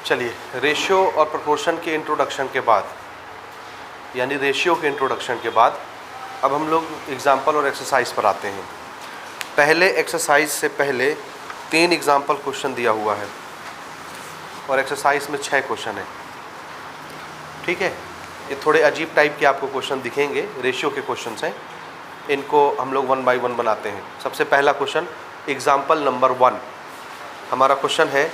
चलिए, रेशियो और प्रोपोर्शन के इंट्रोडक्शन के बाद, यानी रेशियो के इंट्रोडक्शन के बाद अब हम लोग एग्जाम्पल और एक्सरसाइज पर आते हैं। पहले एक्सरसाइज से पहले 3 एग्जाम्पल क्वेश्चन दिया हुआ है और एक्सरसाइज में 6 क्वेश्चन है। ठीक है, ये थोड़े अजीब टाइप के आपको क्वेश्चन दिखेंगे, रेशियो के क्वेश्चन हैं। इनको हम लोग 1 बाय 1 बनाते हैं। सबसे पहला क्वेश्चन, एग्जाम्पल नंबर 1, हमारा क्वेश्चन है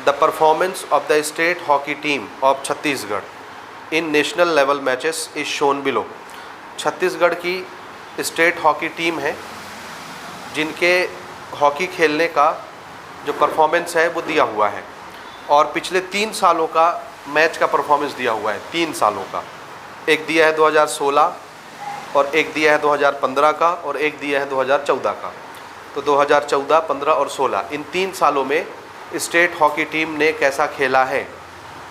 the performance of the state hockey team of Chhattisgarh in national level matches is shown below. Chhattisgarh की स्टेट हॉकी टीम है जिनके हॉकी खेलने का जो परफॉर्मेंस है वो दिया हुआ है और पिछले 3 सालों का मैच का परफॉर्मेंस दिया हुआ है। 3 सालों का, एक दिया है 2016 और एक दिया है 2015 का और एक दिया है 2014 का। तो 2014, 15 और 16 इन 3 सालों में स्टेट हॉकी टीम ने कैसा खेला है,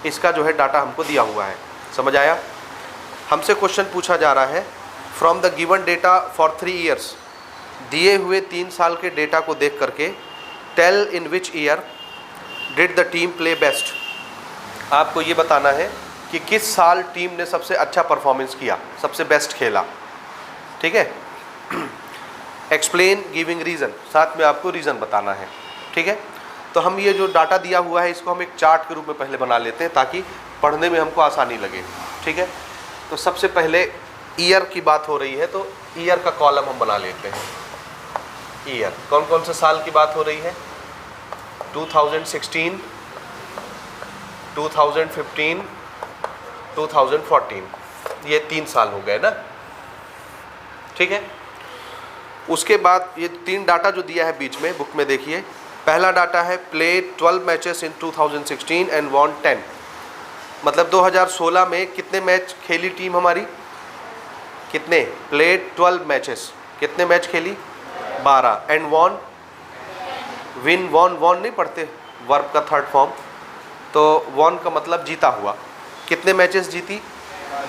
इसका जो है डाटा हमको दिया हुआ है। समझ आया? हमसे क्वेश्चन पूछा जा रहा है from the given data for 3 years, दिए हुए 3 साल के डेटा को देख करके tell in which year did the team play best. आपको ये बताना है कि किस साल टीम ने सबसे अच्छा परफॉर्मेंस किया, सबसे बेस्ट खेला। ठीक है, एक्सप्लेन गिविंग रीज़न, साथ में आपको रीज़न बताना है। ठीक है, तो हम ये जो डाटा दिया हुआ है इसको हम एक चार्ट के रूप में पहले बना लेते हैं ताकि पढ़ने में हमको आसानी लगे। ठीक है, तो सबसे पहले ईयर की बात हो रही है तो ईयर का कॉलम हम बना लेते हैं। ईयर, कौन कौन से साल की बात हो रही है? 2016, 2015, 2014, ये 3 साल हो गए ना। ठीक है, उसके बाद ये 3 डाटा जो दिया है बीच में, बुक में देखिए। पहला डाटा है play 12 matches in 2016 and won 10, मतलब 2016 में कितने मैच खेली टीम हमारी, कितने? प्ले 12 मैचेस, कितने मैच खेली? 12, and won, win won, won नहीं पढ़ते वर्ब का 3rd फॉर्म, तो वॉन का मतलब जीता हुआ। कितने मैचेस जीती?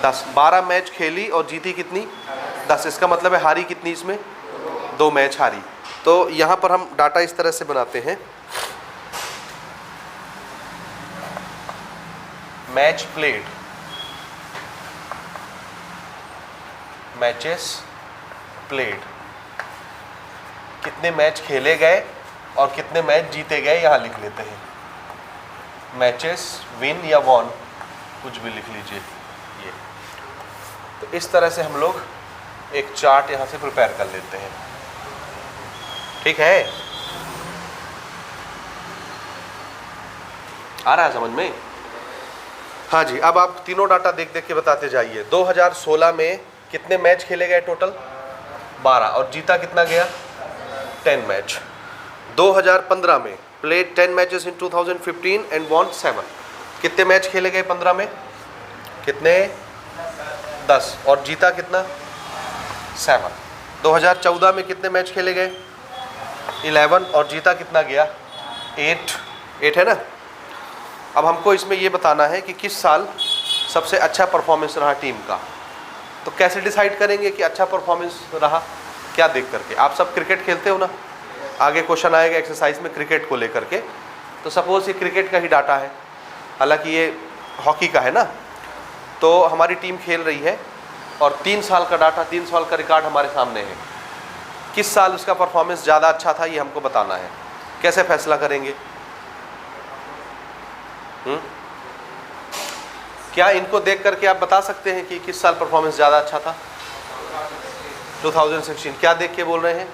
10। 12 मैच खेली और जीती कितनी? 10। इसका मतलब है हारी कितनी इसमें? 2 मैच हारी। तो यहाँ पर हम डाटा इस तरह से बनाते हैं, मैच प्लेड, मैचेस प्लेड, कितने मैच खेले गए और कितने मैच जीते गए यहाँ लिख लेते हैं। मैचेस विन या वॉन, कुछ भी लिख लीजिए ये। तो इस तरह से हम लोग एक चार्ट यहाँ से प्रिपेयर कर लेते हैं। ठीक है, आ रहा है समझ में? हाँ जी, अब आप तीनों डाटा देख देख के बताते जाइए। 2016 में कितने मैच खेले गए टोटल? 12, और जीता कितना गया? 10 मैच। 2015 में played 10 matches in 2015 and won 7, कितने मैच खेले गए 15 में? कितने? 10, और जीता कितना? 7। 2014 में कितने मैच खेले गए? 11, और जीता कितना गया? 8 है ना। अब हमको इसमें ये बताना है कि किस साल सबसे अच्छा परफॉर्मेंस रहा टीम का। तो कैसे डिसाइड करेंगे कि अच्छा परफॉर्मेंस रहा? क्या देख करके? आप सब क्रिकेट खेलते हो ना, आगे क्वेश्चन आएगा एक्सरसाइज में क्रिकेट को लेकर के। तो सपोज ये क्रिकेट का ही डाटा है, हालांकि ये हॉकी का है ना। तो हमारी टीम खेल रही है और 3 साल का डाटा, 3 साल का रिकॉर्ड हमारे सामने है। किस साल उसका परफॉर्मेंस ज़्यादा अच्छा था ये हमको बताना है। कैसे फैसला करेंगे? क्या इनको देख करके आप बता सकते हैं कि किस साल परफॉर्मेंस ज़्यादा अच्छा था? 2016। क्या देख के बोल रहे हैं?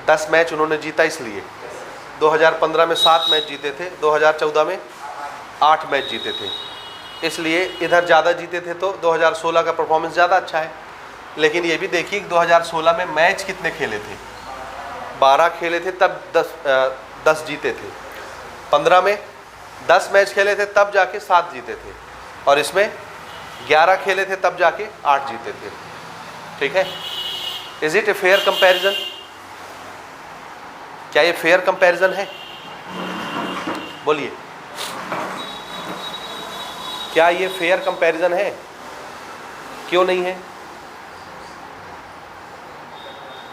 10 मैच उन्होंने जीता इसलिए। 2015 में 7 मैच जीते थे, 2014 में 8 मैच जीते थे, इसलिए इधर ज़्यादा जीते थे। तो 2016 का परफॉर्मेंस ज़्यादा अच्छा है। लेकिन ये भी देखिए कि 2016 में मैच कितने खेले थे? 12 खेले थे, तब 10 जीते थे। 15 में 10 मैच खेले थे तब जाके 7 जीते थे, और इसमें 11 खेले थे तब जाके 8 जीते थे। ठीक है, is it a fair comparison? क्या ये फेयर कंपैरिजन है? बोलिए, क्या ये फेयर कंपैरिजन है? क्यों नहीं है?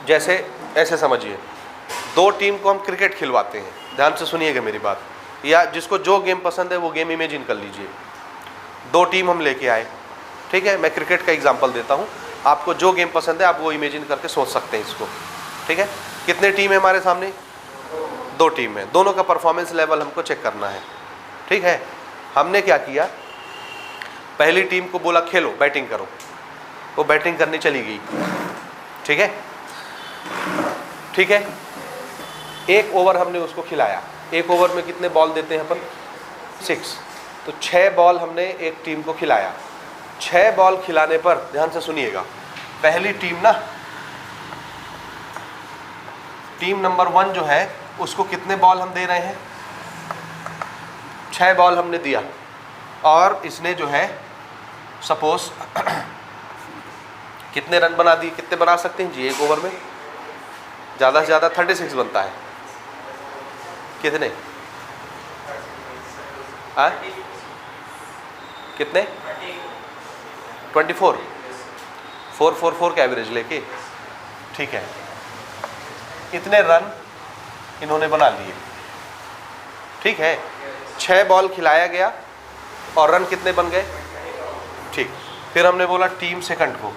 जैसे ऐसे समझिए, 2 टीम को हम क्रिकेट खिलवाते हैं, ध्यान से सुनिएगा मेरी बात। या जिसको जो गेम पसंद है वो गेम इमेजिन कर लीजिए। 2 टीम हम लेके आए, ठीक है, मैं क्रिकेट का एग्जांपल देता हूँ, आपको जो गेम पसंद है आप वो इमेजिन करके सोच सकते हैं इसको, ठीक है। कितने टीम है हमारे सामने? 2 टीम है, दोनों का परफॉर्मेंस लेवल हमको चेक करना है, ठीक है। हमने क्या किया, पहली टीम को बोला खेलो, बैटिंग करो, वो बैटिंग करने चली गई, ठीक है, ठीक है। 1 ओवर हमने उसको खिलाया, 1 ओवर में कितने बॉल देते हैं अपन? 6, तो 6 बॉल हमने एक टीम को खिलाया। 6 बॉल खिलाने पर ध्यान से सुनिएगा, पहली टीम ना, टीम नंबर 1 जो है उसको कितने बॉल हम दे रहे हैं? 6 बॉल हमने दिया और इसने जो है सपोज कितने रन बना दिए? कितने बना सकते हैं जी 1 ओवर में? ज़्यादा से ज़्यादा 36 बनता है। कितने? हाँ, कितने? 24, 444 का एवरेज लेके, ठीक है। इतने रन इन्होंने बना लिए, ठीक है। 6 बॉल खिलाया गया और रन कितने बन गए? ठीक। फिर हमने बोला टीम सेकंड को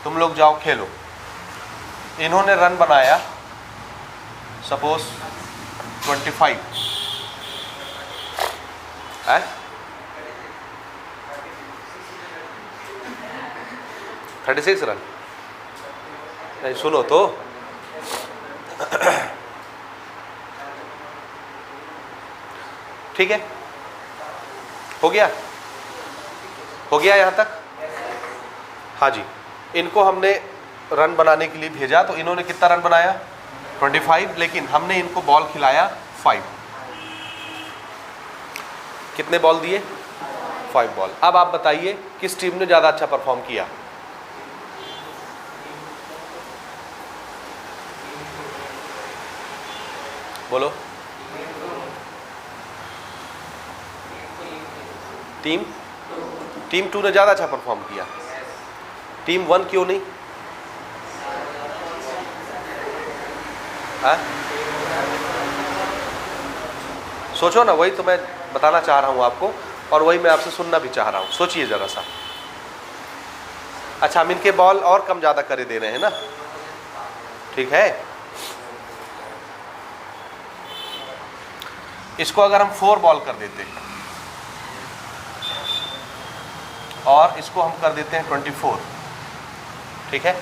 तुम लोग जाओ खेलो। इन्होंने रन बनाया सपोज 25 है, 36 रन। नहीं सुनो तो, ठीक है, हो गया, हो गया यहाँ तक? हाँ जी। इनको हमने रन बनाने के लिए भेजा तो इन्होंने कितना रन बनाया? 25, लेकिन हमने इनको बॉल खिलाया 5। कितने बॉल दिए? 5 बॉल। अब आप बताइए किस टीम ने ज़्यादा अच्छा परफॉर्म किया? बोलो। टीम 2 ने ज़्यादा अच्छा परफॉर्म किया। टीम 1 क्यों नहीं? हाँ, सोचो ना, वही तो मैं बताना चाह रहा हूँ आपको और वही मैं आपसे सुनना भी चाह रहा हूँ। सोचिए ज़रा सा। अच्छा, हम इनके बॉल और कम ज़्यादा करे दे रहे हैं ना, ठीक है। इसको अगर हम 4 बॉल कर देते और इसको हम कर देते हैं 24, ठीक है,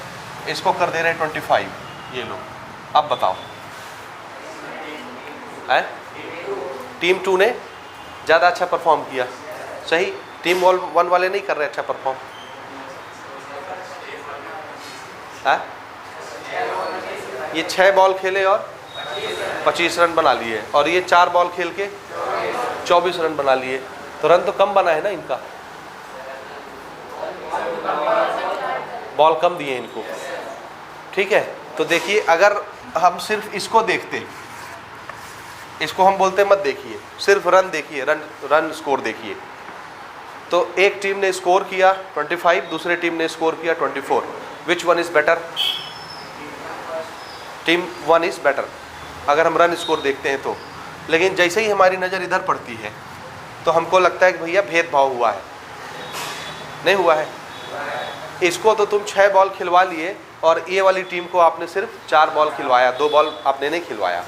इसको कर दे रहे हैं 25, ये लो। अब बताओ, है टीम 2 ने ज़्यादा अच्छा परफॉर्म किया, सही। टीम 1 वाले नहीं कर रहे अच्छा परफॉर्म, है। ये 6 बॉल खेले और 25 रन बना लिए और ये 4 बॉल खेल के 24 रन बना लिए, तो रन तो कम बना है ना इनका, बॉल कम दिए इनको, ठीक है। तो देखिए, अगर हम सिर्फ इसको देखते, इसको हम बोलते मत देखिए, सिर्फ रन देखिए, रन स्कोर देखिए, तो एक टीम ने स्कोर किया 25, दूसरे टीम ने स्कोर किया 24। Which one is better? Team 1 is better अगर हम रन स्कोर देखते हैं तो। लेकिन जैसे ही हमारी नज़र इधर पड़ती है तो हमको लगता है कि भैया भेदभाव हुआ है। नहीं हुआ है। इसको तो तुम 6 बॉल खिलवा लिए और ये वाली टीम को आपने सिर्फ 4 बॉल खिलवाया, 2 बॉल आपने नहीं खिलवाया।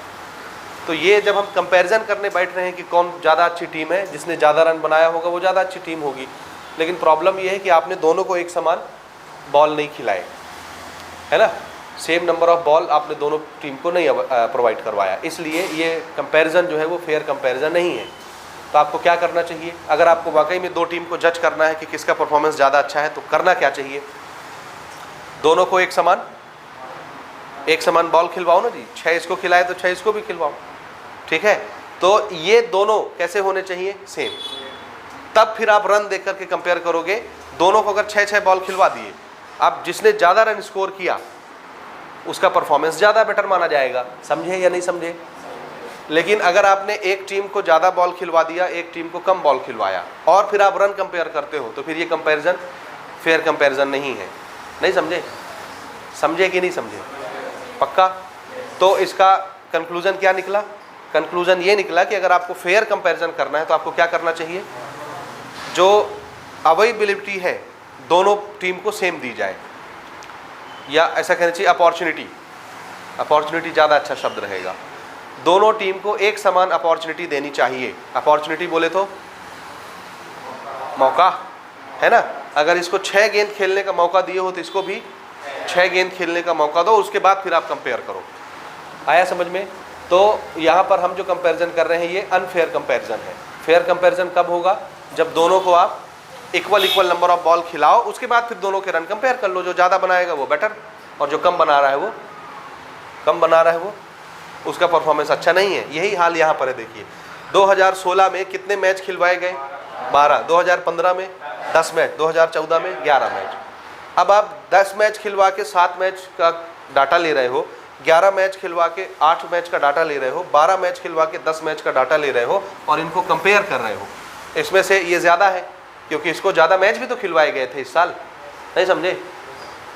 तो ये जब हम कंपैरिजन करने बैठ रहे हैं कि कौन ज़्यादा अच्छी टीम है, जिसने ज़्यादा रन बनाया होगा वो ज़्यादा अच्छी टीम होगी। लेकिन प्रॉब्लम ये है कि आपने दोनों को एक समान बॉल नहीं खिलाए, है ना। सेम नंबर ऑफ बॉल आपने दोनों टीम को नहीं प्रोवाइड करवाया, इसलिए ये कंपैरिजन जो है वो फेयर कंपैरिजन नहीं है। तो आपको क्या करना चाहिए? अगर आपको वाकई में 2 टीम को जज करना है कि किसका परफॉर्मेंस ज़्यादा अच्छा है, तो करना क्या चाहिए? दोनों को एक समान बॉल खिलवाओ ना जी। 6 इसको खिलाए तो 6 इसको भी खिलवाओ, ठीक है। तो ये दोनों कैसे होने चाहिए? सेम। तब फिर आप रन देख करके कंपेयर करोगे। दोनों को अगर 6 बॉल खिलवा दिए, अब जिसने ज़्यादा रन स्कोर किया उसका परफॉर्मेंस ज़्यादा बेटर माना जाएगा। समझे या नहीं समझे? लेकिन अगर आपने एक टीम को ज़्यादा बॉल खिलवा दिया, एक टीम को कम बॉल खिलवाया और फिर आप रन कंपेयर करते हो, तो फिर ये कंपैरिजन फेयर कंपैरिजन नहीं है। नहीं समझे? समझे कि नहीं समझे? पक्का? तो इसका कंक्लूजन क्या निकला? कंक्लूजन ये निकला कि अगर आपको फेयर कंपैरिजन करना है तो आपको क्या करना चाहिए, जो अवेलेबिलिटी है दोनों टीम को सेम दी जाए, या ऐसा कहना चाहिए अपॉर्चुनिटी ज़्यादा अच्छा शब्द रहेगा। दोनों टीम को एक समान अपॉर्चुनिटी देनी चाहिए। अपॉर्चुनिटी बोले तो मौका, है ना। अगर इसको 6 गेंद खेलने का मौका दिए हो तो इसको भी 6 गेंद खेलने का मौका दो, उसके बाद फिर आप कंपेयर करो। आया समझ में। तो यहाँ पर हम जो कंपैरिजन कर रहे हैं ये अनफेयर कंपैरिजन है। फेयर कंपैरिजन कब होगा, जब दोनों को आप इक्वल नंबर ऑफ बॉल खिलाओ, उसके बाद फिर दोनों के रन कंपेयर कर लो। जो ज़्यादा बनाएगा वो बेटर, और जो कम बना रहा है वो उसका परफॉर्मेंस अच्छा नहीं है। यही हाल यहाँ पर है। देखिए 2016 में कितने मैच खिलवाए गए, 12, 2015 में 10 मैच, 2014 में 11 मैच। अब आप 10 मैच खिलवा के 7 मैच का डाटा ले रहे हो, 11 मैच खिलवा के 8 मैच का डाटा ले रहे हो, 12 मैच खिलवा के 10 मैच का डाटा ले रहे हो और इनको कंपेयर कर रहे हो। इसमें से ये ज़्यादा है क्योंकि इसको ज़्यादा मैच भी तो खिलवाए गए थे इस साल, नहीं समझे।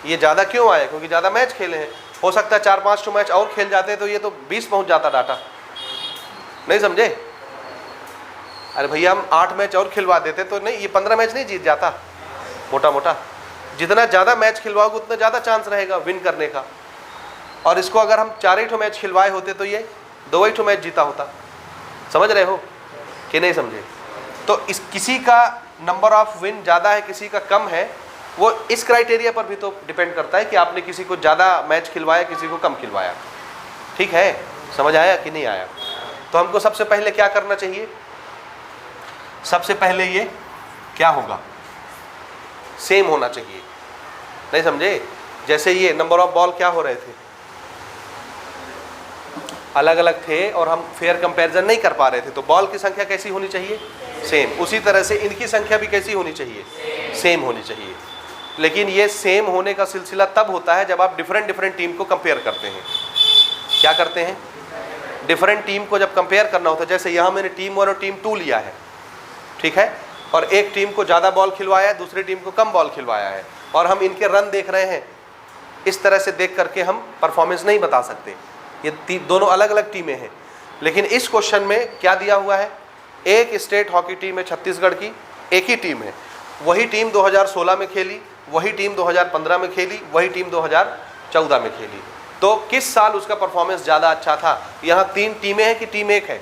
ये ज़्यादा क्यों आया, क्योंकि ज़्यादा मैच खेले हैं। हो सकता है 4-5 मैच और खेल जाते तो ये तो 20 पहुंच जाता डाटा, नहीं समझे। अरे भैया हम 8 मैच और खिलवा देते तो नहीं, ये 15 मैच नहीं जीत जाता मोटा। जितना ज़्यादा मैच खिलवाओगे उतना ज़्यादा चांस रहेगा विन करने का। और इसको अगर हम 4 मैच खिलवाए होते तो ये 2 मैच जीता होता। समझ रहे हो कि नहीं समझे। तो इस किसी का नंबर ऑफ विन ज़्यादा है, किसी का कम है, वो इस क्राइटेरिया पर भी तो डिपेंड करता है कि आपने किसी को ज़्यादा मैच खिलवाया, किसी को कम खिलवाया। ठीक है, समझ आया कि नहीं आया। तो हमको सबसे पहले क्या करना चाहिए, सबसे पहले ये क्या होगा, सेम होना चाहिए, नहीं समझे। जैसे ये नंबर ऑफ बॉल क्या हो रहे थे, अलग अलग थे और हम फेयर कंपैरिजन नहीं कर पा रहे थे, तो बॉल की संख्या कैसी होनी चाहिए, सेम। उसी तरह से इनकी संख्या भी कैसी होनी चाहिए, सेम होनी चाहिए। लेकिन ये सेम होने का सिलसिला तब होता है जब आप डिफरेंट टीम को कंपेयर करते हैं। क्या करते हैं, डिफरेंट टीम को जब कंपेयर करना होता है। जैसे यहाँ मैंने टीम 1 और टीम 2 लिया है, ठीक है, और एक टीम को ज़्यादा बॉल खिलवाया है, दूसरी टीम को कम बॉल खिलवाया है, और हम इनके रन देख रहे हैं। इस तरह से देख करके हम परफॉर्मेंस नहीं बता सकते। ये दोनों अलग अलग टीमें हैं। लेकिन इस क्वेश्चन में क्या दिया हुआ है, एक स्टेट हॉकी टीम है छत्तीसगढ़ की, एक ही टीम है। वही टीम 2016 में खेली, वही टीम 2015 में खेली, वही टीम 2014 में खेली। तो किस साल उसका परफॉर्मेंस ज़्यादा अच्छा था। यहाँ 3 टीमें हैं कि टीम 1 है,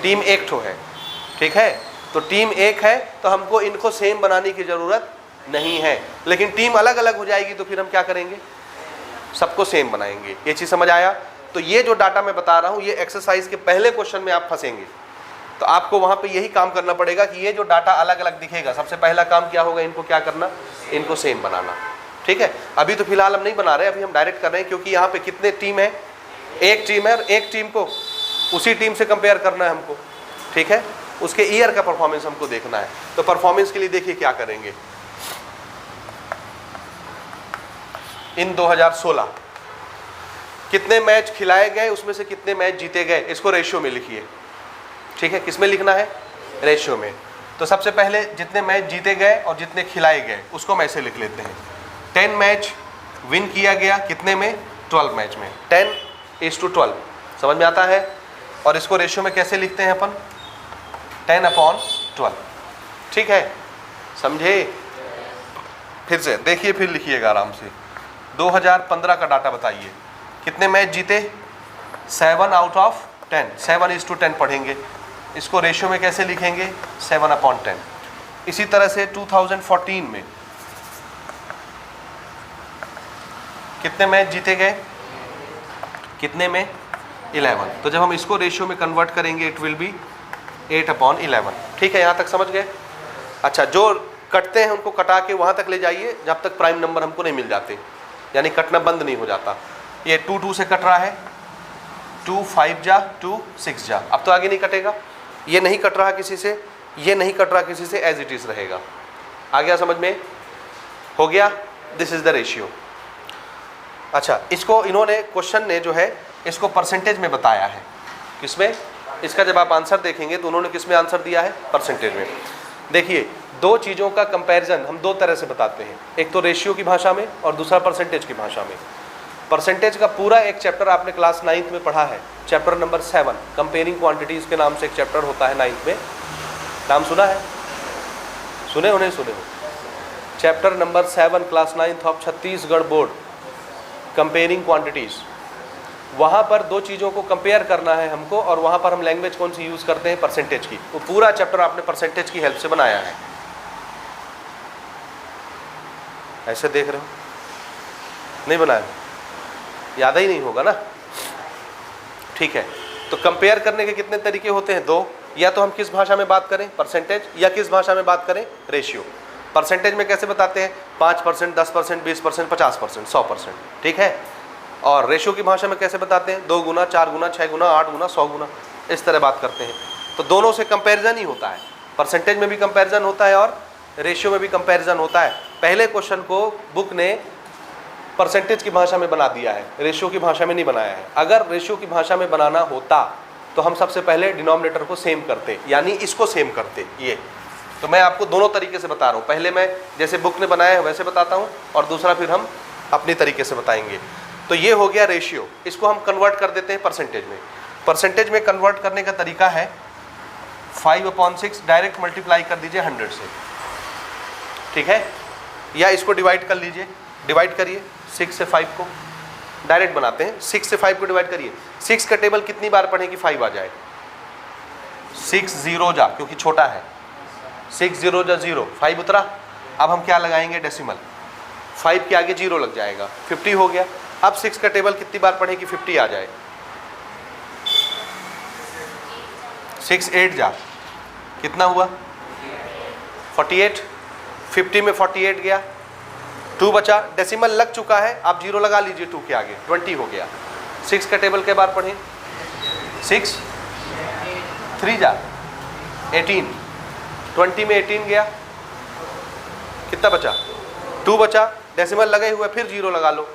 टीम 1 ठो है, ठीक है। तो टीम 1 है तो हमको इनको सेम बनाने की ज़रूरत नहीं है। लेकिन टीम अलग अलग हो जाएगी तो फिर हम क्या करेंगे, सबको सेम बनाएंगे। ये चीज़ समझ आया। तो ये जो डाटा मैं बता रहा हूँ, ये एक्सरसाइज के पहले क्वेश्चन में आप फंसेंगे, तो आपको वहाँ पे यही काम करना पड़ेगा कि ये जो डाटा अलग अलग दिखेगा, सबसे पहला काम क्या होगा, इनको क्या करना, इनको सेम बनाना। ठीक है, अभी तो फिलहाल हम नहीं बना रहे, अभी हम डायरेक्ट कर रहे हैं, क्योंकि यहाँ पे कितने टीम है, एक टीम है, और एक टीम को उसी टीम से कंपेयर करना है हमको। ठीक है, उसके ईयर का परफॉर्मेंस हमको देखना है। तो परफॉर्मेंस के लिए देखिए क्या करेंगे। इन 2016 कितने मैच खिलाए गए, उसमें से कितने मैच जीते गए, इसको रेशियो में लिखिए। ठीक है, किस में लिखना है, रेशियो में। तो सबसे पहले जितने मैच जीते गए और जितने खिलाए गए उसको हम ऐसे लिख लेते हैं। 10 मैच विन किया गया, कितने में, 12 मैच में, 10:12। समझ में आता है। और इसको रेशियो में कैसे लिखते हैं अपन, 10/12। ठीक है, समझे। फिर से देखिए, फिर लिखिएगा आराम से। 2015 का डाटा बताइए, कितने मैच जीते, 7/10, 7:10 पढ़ेंगे। इसको रेशियो में कैसे लिखेंगे, 7/10। इसी तरह से 2014 में कितने मैच जीते गए, कितने में, 11। तो जब हम इसको रेशियो में कन्वर्ट करेंगे इट विल बी 8/11। ठीक है, यहाँ तक समझ गए। अच्छा, जो कटते हैं उनको कटा के वहाँ तक ले जाइए जब तक प्राइम नंबर हमको नहीं मिल जाते, यानी कटना बंद नहीं हो जाता। ये 2 से कट रहा है, 2 5 जा 2 6 जा, अब तो आगे नहीं कटेगा। ये नहीं कट रहा किसी से, ये नहीं कट रहा किसी से, एज इट इज़ रहेगा। आ गया समझ में, हो गया। This is the ratio. अच्छा, इसको इन्होंने क्वेश्चन ने जो है इसको परसेंटेज में बताया है। किसमें, इसका जब आप आंसर देखेंगे तो उन्होंने किस में आंसर दिया है, परसेंटेज में। देखिए, 2 चीज़ों का कंपैरिजन हम 2 तरह से बताते हैं, एक तो रेशियो की भाषा में और दूसरा परसेंटेज की भाषा में। परसेंटेज का पूरा एक चैप्टर आपने क्लास 9th में पढ़ा है, चैप्टर नंबर 7 कंपेयरिंग क्वांटिटीज़ के नाम से एक चैप्टर होता है 9th में, नाम सुना है? सुने हो नहीं सुने हो? Chapter number 7 class 9th of Chhattisgarh board, comparing quantities. वहाँ पर दो चीज़ों को कंपेयर करना है हमको, और वहाँ पर हम लैंग्वेज कौन सी यूज़ करते हैं? परसेंटेज की। वो पूरा चैप्टर आपने परसेंटेज की हेल्प से बनाया है। ऐसे देख रहे हो? नहीं बनाया? याद ही नहीं होगा ना? ठीक है, तो कंपेयर करने के कितने तरीके होते हैं? दो। या तो हम किस भाषा में बात करें? परसेंटेज। या किस भाषा में बात करें? रेशियो। परसेंटेज में कैसे बताते हैं? 5%, 10%, 20%, 50%, 100%। ठीक है। और रेशियो की भाषा में कैसे बताते हैं? 2 गुना, 4 गुना, 6 गुना, 8 गुना, 100 गुना, इस तरह बात करते हैं। तो दोनों से कंपैरिजन ही होता है। परसेंटेज में भी कंपैरिजन होता है और रेशियो में भी कंपैरिजन होता है। पहले क्वेश्चन को बुक ने परसेंटेज की भाषा में बना दिया है, रेशियो की भाषा में नहीं बनाया है। अगर रेशियो की भाषा में बनाना होता तो हम सबसे पहले डिनोमिनेटर को सेम करते, यानी इसको सेम करते। ये तो मैं आपको दोनों तरीके से बता रहा हूँ। पहले मैं जैसे बुक ने बनाया है वैसे बताता हूँ, और दूसरा फिर हम अपनी तरीके से बताएंगे। तो ये हो गया रेशियो, इसको हम कन्वर्ट कर देते हैं परसेंटेज में। परसेंटेज में कन्वर्ट करने का तरीका है 5/6 डायरेक्ट मल्टीप्लाई कर दीजिए 100 से, ठीक है। या इसको डिवाइड कर लीजिए, डिवाइड करिए 6 से 5 को, डायरेक्ट बनाते हैं। 6 से 5 को डिवाइड करिए। 6 का टेबल कितनी बार पढ़ें कि 5 आ जाए? 6 0 जा, क्योंकि छोटा है। 6 0 जा 0, 5 उतरा। अब हम क्या लगाएंगे? डेसिमल। 5 के आगे 0 लग जाएगा, 50 हो गया। अब 6 का टेबल कितनी बार पढ़ें कि 50 आ जाए? 6 8 जा, कितना हुआ? 48। 50 में 48 गया, 2 बचा, डेसिमल लग चुका है, आप 0 लगा लीजिए 2 के आगे, 20 हो गया। 6 का टेबल के बार पढ़ें? 6 3 जा 18, 20 में 18 गया, कितना बचा? 2 बचा, डेसिमल लगे हुए, फिर 0 लगा लो,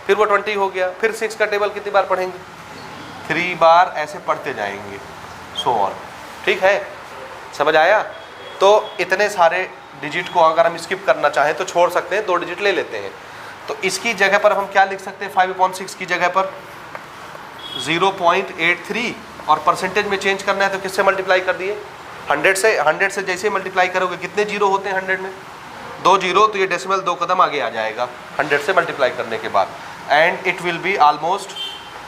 फिर वो 20 हो गया। फिर 6 का टेबल कितनी बार पढ़ेंगे? 3 बार, ऐसे पढ़ते जाएंगे, सो ऑन। ठीक है, समझ आया? तो इतने सारे डिजिट को अगर हम स्किप करना चाहें तो छोड़ सकते हैं, 2 डिजिट ले लेते हैं। तो इसकी जगह पर हम क्या लिख सकते हैं? 5/6 की जगह पर 0.83, और परसेंटेज में चेंज करना है तो किससे मल्टीप्लाई कर दिए? 100 से। 100 से जैसे मल्टीप्लाई करोगे, कितने जीरो होते हैं 100 में? 2 जीरो, तो ये डेसिमल 2 कदम आगे आ जाएगा 100 से मल्टीप्लाई करने के बाद, and it will be almost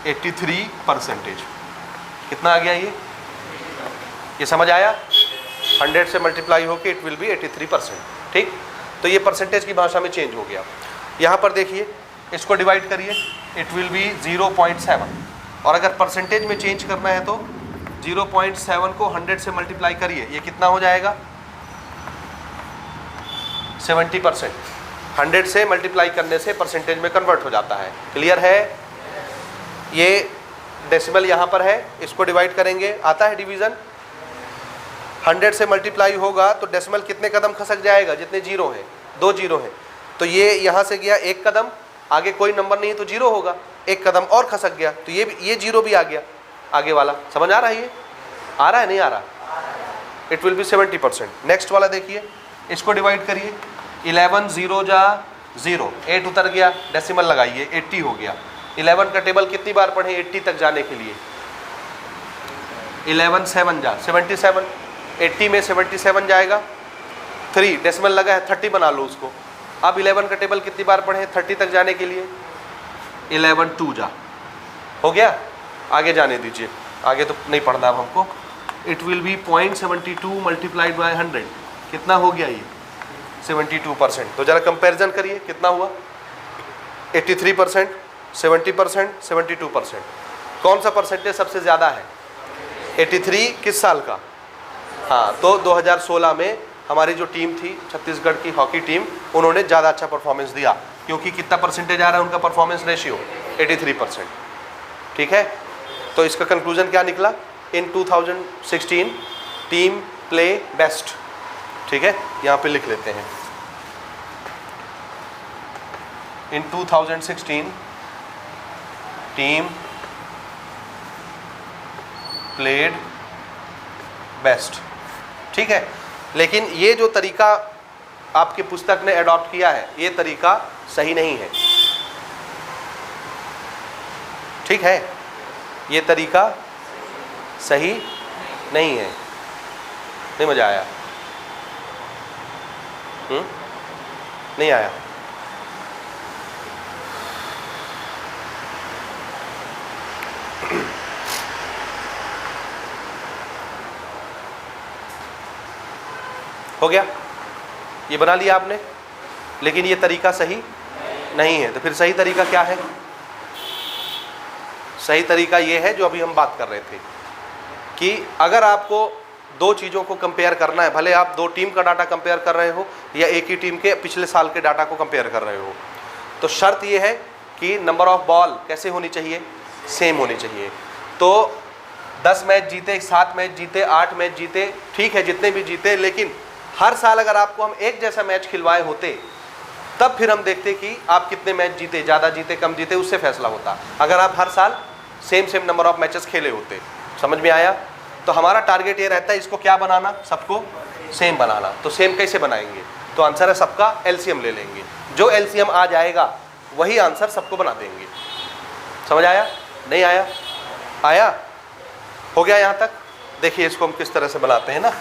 83%। कितना आ गया ये समझ आया? 100 से मल्टीप्लाई होके इट विल बी 83%। ठीक, तो ये परसेंटेज की भाषा में चेंज हो गया। यहाँ पर देखिए, इसको डिवाइड करिए, इट विल बी 0.7, और अगर परसेंटेज में चेंज करना है तो 0.7 को 100 से मल्टीप्लाई करिए, ये कितना हो जाएगा? 70%। 100 से मल्टीप्लाई करने से परसेंटेज में कन्वर्ट हो जाता है। क्लियर है? ये डेसिमल यहाँ पर है, इसको डिवाइड करेंगे, आता है डिवीज़न। 100 से मल्टीप्लाई होगा तो डेसिमल कितने कदम खसक जाएगा? जितने जीरो हैं, 2 जीरो हैं, तो ये यहाँ से गया 1 कदम, आगे कोई नंबर नहीं है तो 0 होगा, 1 कदम और खसक गया तो ये 0 भी आ गया आगे वाला। समझ आ रहा है? ये आ रहा है नहीं आ रहा? It will be 70%। नेक्स्ट वाला देखिए, इसको डिवाइड करिए, 11 0 जा 0, 8 उतर गया, डेसिमल लगाइए, 80 हो गया। 11 का टेबल कितनी बार पढ़े 80 तक जाने के लिए? 11 7 जा 77, 80 में 77 जाएगा, 3 डेसिमल लगा है, 30 बना लो उसको। अब 11 का टेबल कितनी बार पढ़े 30 तक जाने के लिए? 11 2 जा, हो गया। आगे जाने दीजिए, आगे तो नहीं पढ़ना अब हमको। It will be 0.72 multiplied by 100, कितना हो गया ये? 72%। तो जरा कंपैरिजन करिए, कितना हुआ? 83%, 70%, 72%। कौन सा परसेंटेज सबसे ज़्यादा है? 83। किस साल का? हाँ, तो 2016 में हमारी जो टीम थी, छत्तीसगढ़ की हॉकी टीम, उन्होंने ज़्यादा अच्छा परफॉर्मेंस दिया, क्योंकि कितना परसेंटेज आ रहा है उनका परफॉर्मेंस रेशियो? 83%। ठीक है, तो इसका कंक्लूजन क्या निकला? इन 2016 टीम प्ले बेस्ट। ठीक है, यहाँ पे लिख लेते हैं, इन 2016 टीम प्लेड बेस्ट। ठीक है, लेकिन ये जो तरीका आपकी पुस्तक ने अडॉप्ट किया है, ये तरीका सही नहीं है। ठीक है, ये तरीका सही नहीं है। नहीं मजा आया? नहीं आया? हो गया? ये बना लिया आपने, लेकिन ये तरीका सही नहीं है। तो फिर सही तरीका क्या है? सही तरीका ये है जो अभी हम बात कर रहे थे कि अगर आपको दो चीज़ों को कंपेयर करना है, भले आप दो टीम का डाटा कंपेयर कर रहे हो या एक ही टीम के पिछले साल के डाटा को कंपेयर कर रहे हो, तो शर्त ये है कि नंबर ऑफ बॉल कैसे होनी चाहिए? सेम होनी चाहिए। तो 10 मैच जीते, 7 मैच जीते, 8 मैच जीते, ठीक है, जितने भी जीते, लेकिन हर साल अगर आपको हम एक जैसा मैच खिलवाए होते तब फिर हम देखते कि आप कितने मैच जीते, ज़्यादा जीते, कम जीते, उससे फैसला होता। अगर आप हर साल सेम नंबर ऑफ मैचेस खेले होते। समझ में आया? तो हमारा टारगेट ये रहता है इसको क्या बनाना? सबको सेम बनाना। तो सेम कैसे बनाएंगे? तो आंसर है सबका एलसीएम ले लेंगे। जो एलसीएम आ जाएगा वही आंसर सबको बना देंगे। समझ आया? नहीं आया? आया? हो गया यहाँ तक? देखिए इसको हम किस तरह से बनाते हैं ना,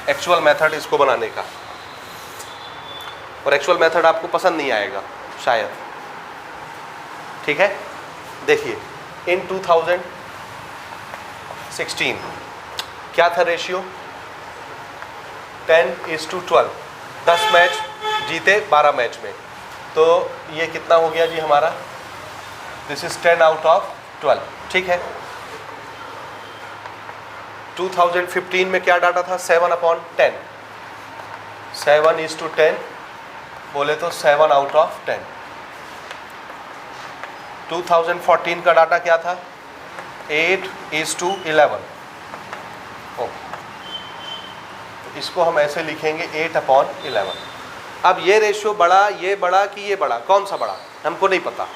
एक्चुअल मेथड इसको बनाने का। और एक्चुअल मेथड आपको पसंद नहीं आएगा शायद, ठीक है? देखिए इन 2016 क्या था रेशियो? 10:12। 10 मैच जीते 12 मैच में, तो ये कितना हो गया जी हमारा? दिस इज 10/12, ठीक है। 2015 में क्या डाटा था? 7/10। 7:10 बोले तो 7/10। 2014 का डाटा क्या था? 8:11। तो इसको हम ऐसे लिखेंगे 8/11। अब ये रेशियो बड़ा, ये बड़ा कि ये बड़ा? कौन सा बड़ा? हमको नहीं पता।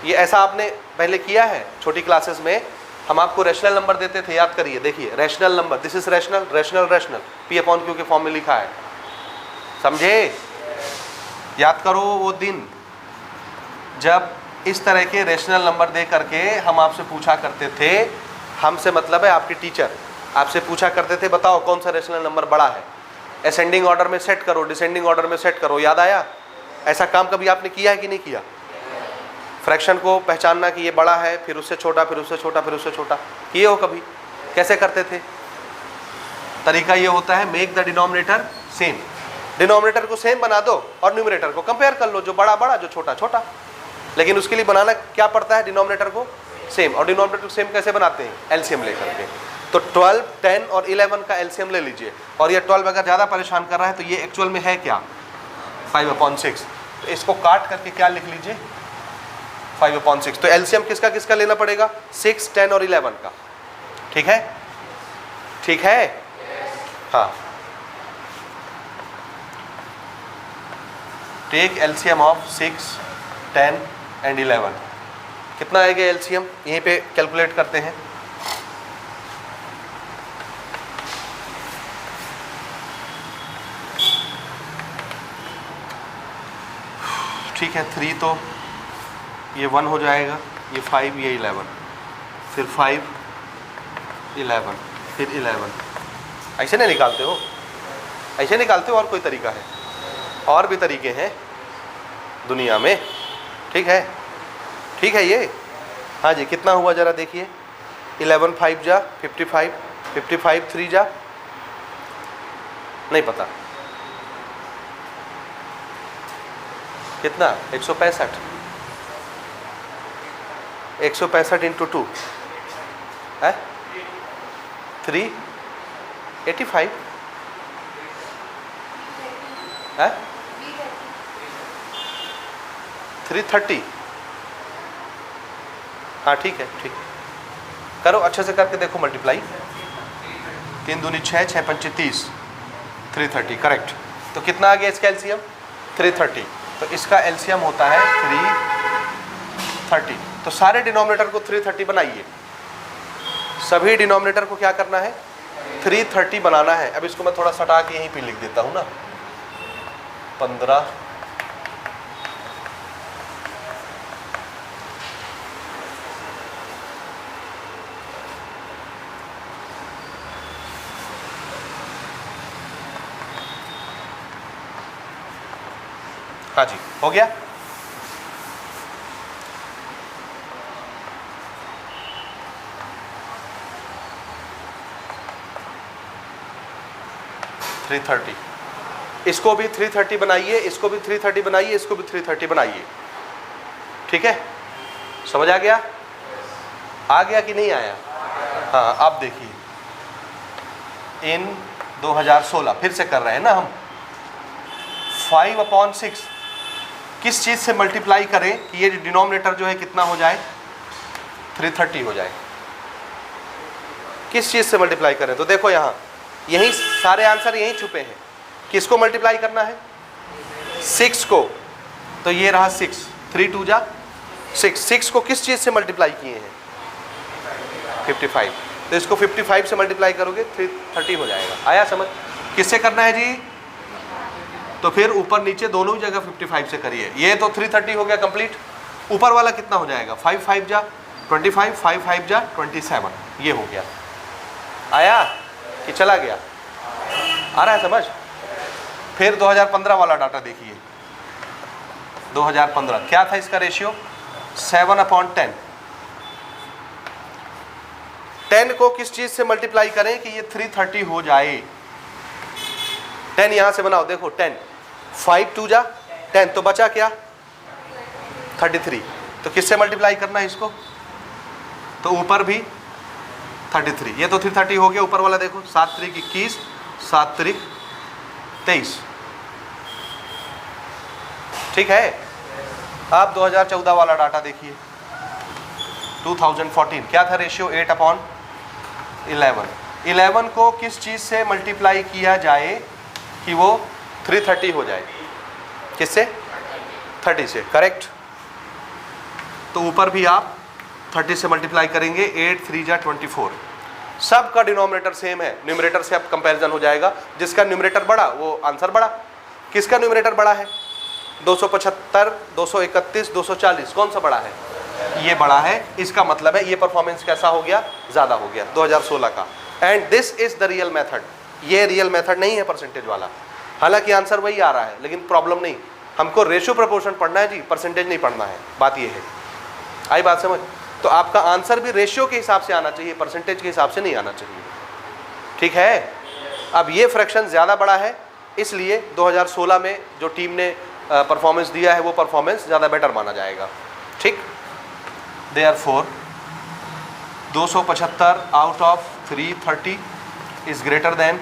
ये ऐसा आपने पहले किया है छोटी क्लासेस में? हम आपको रैशनल नंबर देते थे, याद करिए। देखिए rational number, this is rational, rational rational, P/Q के फॉर्म में लिखा है। समझे? याद करो वो दिन जब इस तरह के रैशनल नंबर दे करके हम आपसे पूछा करते थे, हमसे मतलब है आपके टीचर आपसे पूछा करते थे बताओ कौन सा रैशनल नंबर बड़ा है, असेंडिंग ऑर्डर में सेट करो, डिसेंडिंग ऑर्डर में सेट करो। याद आया? ऐसा काम कभी आपने किया है कि नहीं किया? फ्रैक्शन को पहचानना कि ये बड़ा है, फिर उससे छोटा, फिर उससे छोटा, फिर उससे छोटा, किए हो कभी? कैसे करते थे? तरीका ये होता है make the denominator same. Denominator को सेम बना दो और न्यूमरेटर को कंपेयर कर लो, जो बड़ा बड़ा, जो छोटा छोटा। लेकिन उसके लिए बनाना क्या पड़ता है? डिनोमिनेटर को सेम। और डिनोमिनेटर को सेम कैसे बनाते हैं? एलसीएम लेकर के। तो 12, 10 और 11 का एलसीएम ले लीजिए। और ये 12 अगर ज़्यादा परेशान कर रहा है तो ये एक्चुअल में है क्या? 5/6। तो इसको काट करके क्या लिख लीजिए? 5/6। तो एलसीएम किसका किसका लेना पड़ेगा? 6, 10 और 11 का। ठीक है? ठीक है? हाँ। Take LCM of 6, 10 and 11। कितना आएगा एलसीएम? यहीं पे कैलकुलेट करते हैं। ठीक है, 3 तो ये 1 हो जाएगा, ये 5, ये 11, फिर 5, 11, फिर 11। ऐसे नहीं निकालते हो? ऐसे निकालते हो? और कोई तरीका है? और भी तरीके हैं दुनिया में, ठीक है? ठीक है ये? हाँ जी, कितना हुआ ज़रा देखिए। 11 5 जा 55, 55 3 जा, नहीं पता कितना? 165। 165 इंटू 2 है 385 है 330। हाँ ठीक है, ठीक। करो अच्छे से करके देखो मल्टीप्लाई। 3 दूनी 6, 6 पंचे 30, 330 करेक्ट। तो कितना आ गया इसका एलसीएम? 330। तो इसका एलसीएम होता है 330। तो सारे डिनोमिनेटर को 330 बनाइए। सभी डिनोमिनेटर को क्या करना है? 330 बनाना है। अब इसको मैं थोड़ा सटा के यहीं पे लिख देता हूँ ना। 15 हाँ जी, हो गया। इसको भी 330 बनाइए, इसको भी 330 बनाइए, इसको भी 330 बनाइए। ठीक है, समझ आ गया? आ गया कि नहीं आया? हाँ, आप देखिए इन 2016 फिर से कर रहे हैं ना हम। 5/6 किस चीज़ से मल्टीप्लाई करें कि ये डिनोमिनेटर जो है कितना हो जाए? 330 हो जाए। किस चीज़ से मल्टीप्लाई करें? तो देखो यहाँ यही सारे आंसर यहीं छुपे हैं। किसको मल्टीप्लाई करना है? 6 को। तो ये रहा 6, 3 2 जा 6। 6 को किस चीज़ से मल्टीप्लाई किए हैं? 55। तो इसको 55 से मल्टीप्लाई करोगे 330 हो जाएगा। आया समझ? किससे करना है जी? तो फिर ऊपर नीचे दोनों ही जगह 55 से करिए। ये तो 330 हो गया कंप्लीट। ऊपर वाला कितना हो जाएगा? 5 5 जा 25, 5 5 जा 27, ये हो गया। आया कि चला गया? आ रहा है समझ? फिर 2015 वाला डाटा देखिए। 2015 क्या था इसका रेशियो? 7/10। 10 को किस चीज से मल्टीप्लाई करें कि ये 330 हो जाए? 10 यहां से बनाओ, देखो 10, 5 2 जा 10, तो बचा क्या? 33। तो किससे मल्टीप्लाई करना है इसको? तो ऊपर भी 33। ये तो 330 हो गया। ऊपर वाला देखो 7 3 21, 7 3 23। ठीक है। अब 2014 वाला डाटा देखिए। 2014 क्या था रेशियो? 8/11। 11 को किस चीज से मल्टीप्लाई किया जाए कि वो 330 हो जाए? किससे? 30 से। करेक्ट। तो ऊपर भी आप 30 से मल्टीप्लाई करेंगे। 8 3 जा 24। सब का डिनोमिनेटर सेम है, न्यूमरेटर से अब कंपैरिजन हो जाएगा। जिसका न्यूमरेटर बड़ा वो आंसर बड़ा। किसका न्यूमरेटर बड़ा है? 275, 231, 240, कौन सा बड़ा है? ये बड़ा है। इसका मतलब है ये परफॉर्मेंस कैसा हो गया? ज़्यादा हो गया 2016 का। And this is the real method. ये रियल मेथड नहीं है परसेंटेज वाला। हालांकि आंसर वही आ रहा है, लेकिन प्रॉब्लम नहीं, हमको रेशियो प्रोपोर्शन पढ़ना है जी, परसेंटेज नहीं पढ़ना है। बात ये है। आई बात समझ? तो आपका आंसर भी रेशियो के हिसाब से आना चाहिए, परसेंटेज के हिसाब से नहीं आना चाहिए। ठीक है। अब ये फ्रैक्शन ज़्यादा बड़ा है, इसलिए 2016 में जो टीम ने परफॉर्मेंस दिया है वो परफॉर्मेंस ज़्यादा बेटर माना जाएगा। ठीक। Therefore 275 out of 330 is greater than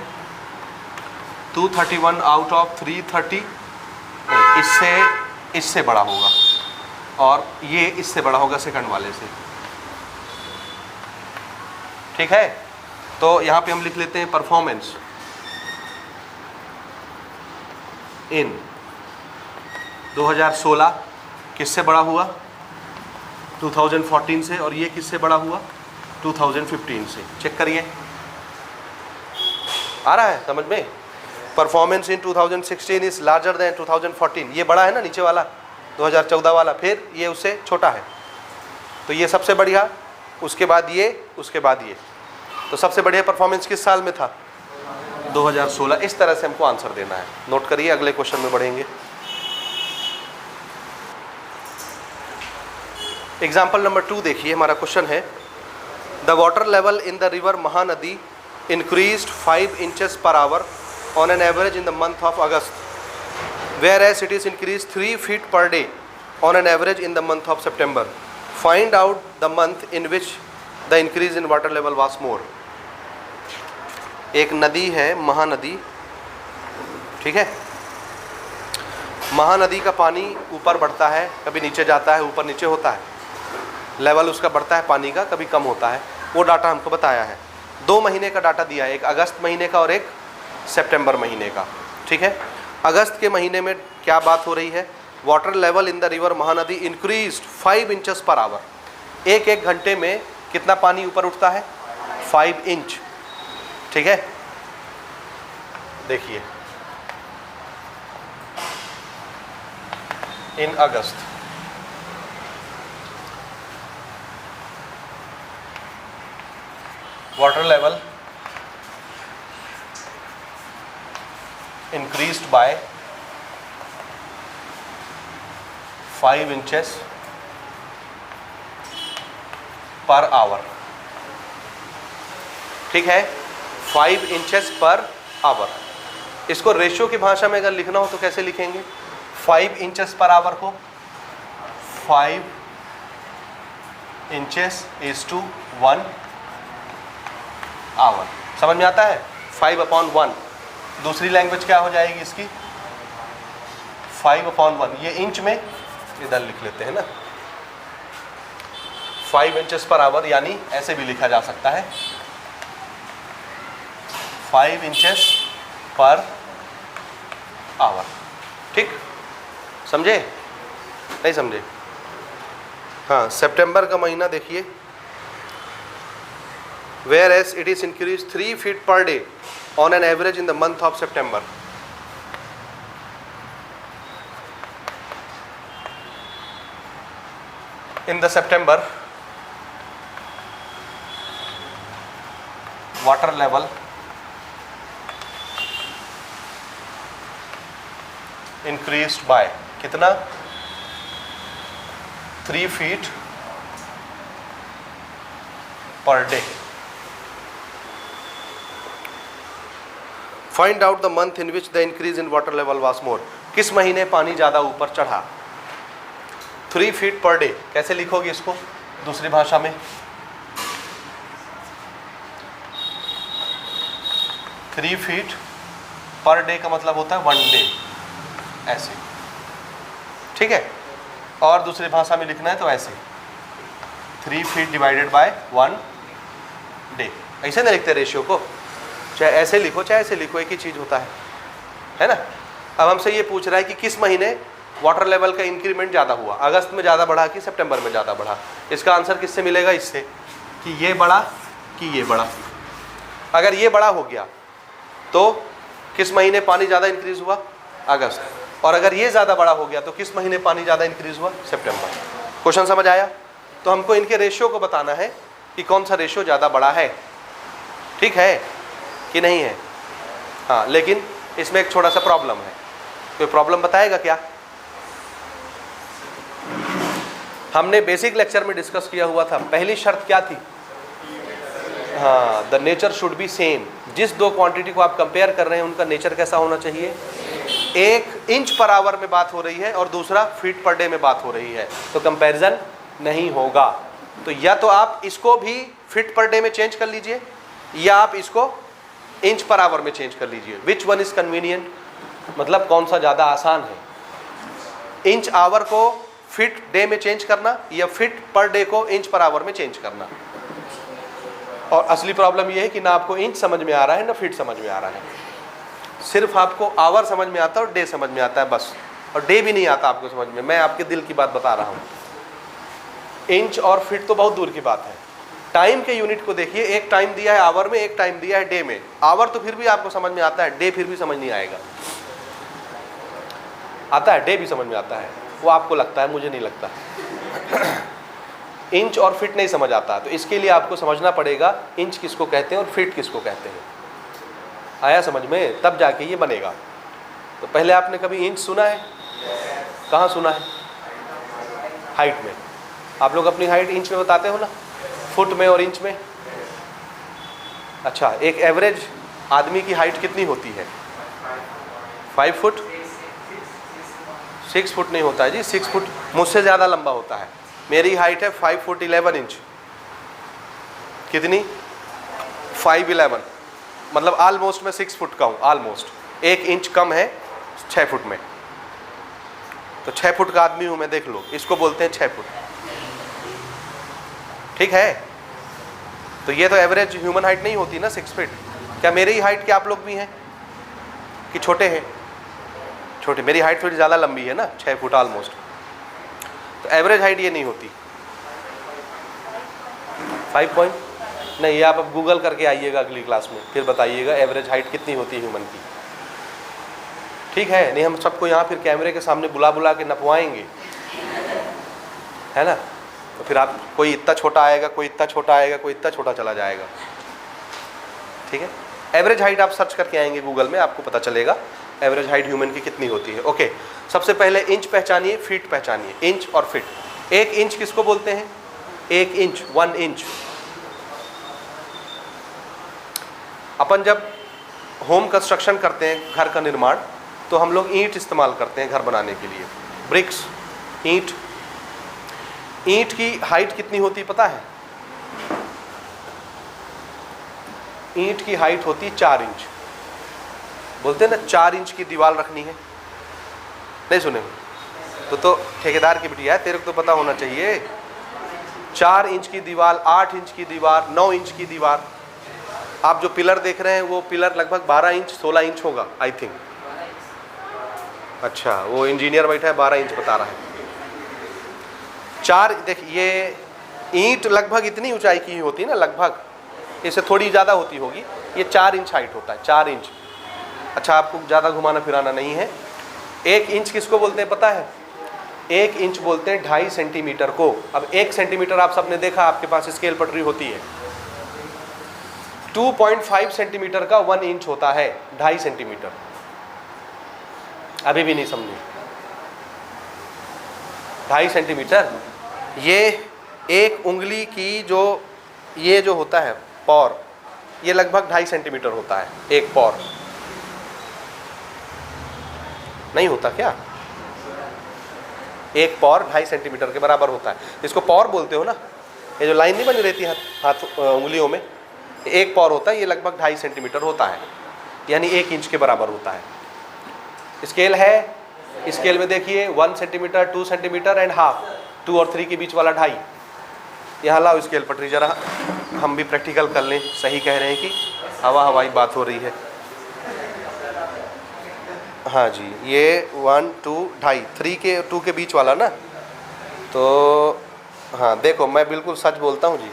231 out of 330। इससे बड़ा होगा, और ये इससे बड़ा होगा सेकंड वाले से। ठीक है। तो यहाँ पे हम लिख लेते हैं परफॉर्मेंस इन 2016 किससे बड़ा हुआ? 2014 से। और ये किससे बड़ा हुआ? 2015 से। चेक करिए, आ रहा है समझ में? Performance in 2016 is larger than 2014। ये बड़ा है ना नीचे वाला, 2014 वाला। फिर ये उससे छोटा है, तो ये सबसे बढ़िया, उसके बाद ये, उसके बाद ये। तो सबसे बढ़िया परफॉर्मेंस किस साल में था? 2016। इस तरह से हमको आंसर देना है। नोट करिए, अगले क्वेश्चन में बढ़ेंगे। एग्जाम्पल नंबर 2 देखिए। हमारा क्वेश्चन है the water level in the river Mahanadi increased 5 inches per hour on an average in the month of August, whereas it is increased 3 feet per day on an average in the month of September. Find out the month in which the increase in water level was more. एक नदी है महानदी, ठीक है। महानदी का पानी ऊपर बढ़ता है, कभी नीचे जाता है, ऊपर नीचे होता है, लेवल उसका बढ़ता है पानी का, कभी कम होता है। वो डाटा हमको बताया है। 2 महीने का डाटा दिया है, एक अगस्त महीने का और एक सितंबर महीने का। ठीक है। अगस्त के महीने में क्या बात हो रही है? Water level in the river Mahanadi increased 5 inches per hour। एक घंटे में कितना पानी ऊपर उठता है? 5 इंच। ठीक है। देखिए इन अगस्त, water level increased by 5 inches per hour. ठीक है, 5 इंचेस पर आवर। इसको रेशियो की भाषा में अगर लिखना हो तो कैसे लिखेंगे? 5 इंचेस पर आवर को 5 इंचेस इज टू 1 आवर। समझ में आता है? 5/1। दूसरी लैंग्वेज क्या हो जाएगी इसकी? 5/1। ये इंच में इधर लिख लेते हैं ना, 5 इंचेस पर आवर, यानी ऐसे भी लिखा जा सकता है 5 इंचेस पर आवर। ठीक, समझे? नहीं समझे? हाँ, सितंबर का महीना देखिए, where as it is increase 3 feet per day on an average in the month of September. In the September, water level increased by कितना? 3 feet per day. Find out the month in which the increase in water level was more. किस महीने पानी ज़्यादा ऊपर चढ़ा? 3 feet per day कैसे लिखोगे इसको दूसरी भाषा में? 3 feet पर डे का मतलब होता है 1 डे, ऐसे। ठीक है, और दूसरी भाषा में लिखना है तो ऐसे 3 feet डिवाइडेड बाय 1 डे। ऐसे नहीं लिखते रेशियो को, चाहे ऐसे लिखो चाहे ऐसे लिखो, एक ही चीज़ होता है ना। अब हमसे ये पूछ रहा है कि किस महीने वाटर लेवल का इंक्रीमेंट ज़्यादा हुआ, अगस्त में ज़्यादा बढ़ा कि सितंबर में ज़्यादा बढ़ा? इसका आंसर किससे मिलेगा? इससे कि ये बढ़ा कि ये बढ़ा। अगर ये बड़ा हो गया तो किस महीने पानी ज़्यादा इंक्रीज़ हुआ? अगस्त। और अगर ये ज़्यादा बड़ा हो गया तो किस महीने पानी ज़्यादा इंक्रीज़ हुआ? सितंबर। क्वेश्चन समझ आया? तो हमको इनके रेशियो को बताना है कि कौन सा रेशियो ज़्यादा बड़ा है, ठीक है कि नहीं है। हाँ, लेकिन इसमें एक छोटा सा प्रॉब्लम है। कोई प्रॉब्लम बताएगा क्या? हमने बेसिक लेक्चर में डिस्कस किया हुआ था, पहली शर्त क्या थी? हाँ, the nature should be same. जिस दो क्वांटिटी को आप कंपेयर कर रहे हैं उनका नेचर कैसा होना चाहिए? एक इंच पर आवर में बात हो रही है और दूसरा फीट पर डे में बात हो रही है, तो कंपैरिजन नहीं होगा। तो या तो आप इसको भी फीट पर डे में चेंज कर लीजिए या आप इसको इंच पर आवर में चेंज कर लीजिए। विच वन इज कन्वीनियंट, मतलब कौन सा ज़्यादा आसान है? इंच आवर को फीट डे में चेंज करना या फीट पर डे को इंच पर आवर में चेंज करना? और असली प्रॉब्लम यह है कि ना आपको इंच समझ में आ रहा है ना फीट समझ में आ रहा है, सिर्फ आपको आवर समझ में आता है और डे समझ में आता है बस, और डे भी नहीं आता आपको समझ में। मैं आपके दिल की बात बता रहा हूँ, इंच और फीट तो बहुत दूर की बात है। टाइम के यूनिट को देखिए, एक टाइम दिया है आवर में, एक टाइम दिया है डे में। आवर तो फिर भी आपको समझ में आता है, डे फिर भी समझ नहीं आएगा। आता है, डे भी समझ में आता है, वो आपको लगता है, मुझे नहीं लगता। इंच और फीट नहीं समझ आता, तो इसके लिए आपको समझना पड़ेगा इंच किसको कहते हैं और फीट किसको कहते हैं। आया समझ में? तब जाके ये बनेगा। तो पहले आपने कभी इंच सुना है? कहाँ सुना है? हाइट में। आप लोग अपनी हाइट इंच में बताते हो ना, फुट में और इंच में। अच्छा, एक एवरेज आदमी की हाइट कितनी होती है? 5 फुट? 6 फुट नहीं होता है जी, 6 फुट मुझसे ज़्यादा लंबा होता है। मेरी हाइट है 5 फुट 11 इंच। कितनी? 5'11", मतलब ऑलमोस्ट मैं 6 फुट का हूँ, ऑलमोस्ट 1 इंच कम है 6 फुट में। तो 6 फुट का आदमी हूँ मैं, देख लो, इसको बोलते हैं 6 फुट। ठीक है, तो ये तो एवरेज ह्यूमन हाइट नहीं होती ना 6 फीट। क्या मेरी ही हाइट के आप लोग भी हैं कि छोटे हैं? छोटे। मेरी हाइट थोड़ी ज़्यादा लंबी है ना, 6 फुट ऑलमोस्ट। तो एवरेज हाइट ये नहीं होती। 5 पॉइंट नहीं, ये आप अब गूगल करके आइएगा अगली क्लास में, फिर बताइएगा एवरेज हाइट कितनी होती है ह्यूमन की। ठीक है, नहीं हम सबको यहाँ फिर कैमरे के सामने बुला बुला के नपवाएंगे, है ना। तो फिर आप, कोई इतना छोटा आएगा, कोई इतना छोटा आएगा, कोई इतना छोटा चला जाएगा। ठीक है, एवरेज हाइट आप सर्च करके आएंगे गूगल में, आपको पता चलेगा एवरेज हाइट ह्यूमन की कितनी होती है। ओके, सबसे पहले इंच पहचानिए, फीट पहचानिए। इंच और फीट। एक इंच किसको बोलते हैं? एक इंच, 1 इंच। अपन जब होम कंस्ट्रक्शन करते हैं, घर का निर्माण, तो हम लोग ईंट इस्तेमाल करते हैं घर बनाने के लिए, ब्रिक्स, ईंट। ईंट की हाइट कितनी होती पता है? ईंट की हाइट होती 4 इंच। बोलते हैं ना 4 इंच की दीवार रखनी है, नहीं सुने? तो ठेकेदार की बिटिया है, तेरे को तो पता होना चाहिए। 4 इंच की दीवार, 8 इंच की दीवार, 9 इंच की दीवार। आप जो पिलर देख रहे हैं वो पिलर लगभग 12 इंच 16 इंच होगा, आई थिंक। अच्छा, वो इंजीनियर बैठा है 12 इंच बता रहा है। 4, देखिए ये ईंट लगभग इतनी ऊंचाई की होती है ना, लगभग, इससे थोड़ी ज़्यादा होती होगी। ये 4 इंच हाइट होता है, 4 इंच। अच्छा, आपको ज़्यादा घुमाना फिराना नहीं है। 1 इंच किसको बोलते हैं पता है? 1 इंच बोलते हैं 2.5 सेंटीमीटर को। अब 1 सेंटीमीटर आप सबने देखा, आपके पास स्केल पटरी होती है। 2.5 सेंटीमीटर का 1 इंच होता है, 2.5 सेंटीमीटर। अभी भी नहीं समझे? 2.5 सेंटीमीटर, ये एक उंगली की ये जो होता है पौर, ये लगभग 2.5 सेंटीमीटर होता है, एक पौर। नहीं होता क्या? एक पौर 2.5 सेंटीमीटर के बराबर होता है। इसको पौर बोलते हो ना, ये जो लाइन नहीं बनी रहती हाथ उंगलियों में, एक पौर होता है, ये लगभग 2.5 सेंटीमीटर होता है, यानी 1 इंच के बराबर होता है। स्केल है, स्केल में देखिए 1 सेंटीमीटर, 2 सेंटीमीटर एंड हाफ, 2 और 3 के बीच वाला 2.5। यहाँ लाओ स्केल पटरी जरा, हम भी प्रैक्टिकल कर लें। सही कह रहे हैं कि हवाई बात हो रही है। हाँ जी, ये 1, 2, 2.5, 3 के 2 के बीच वाला ना, तो हाँ देखो मैं बिल्कुल सच बोलता हूँ जी,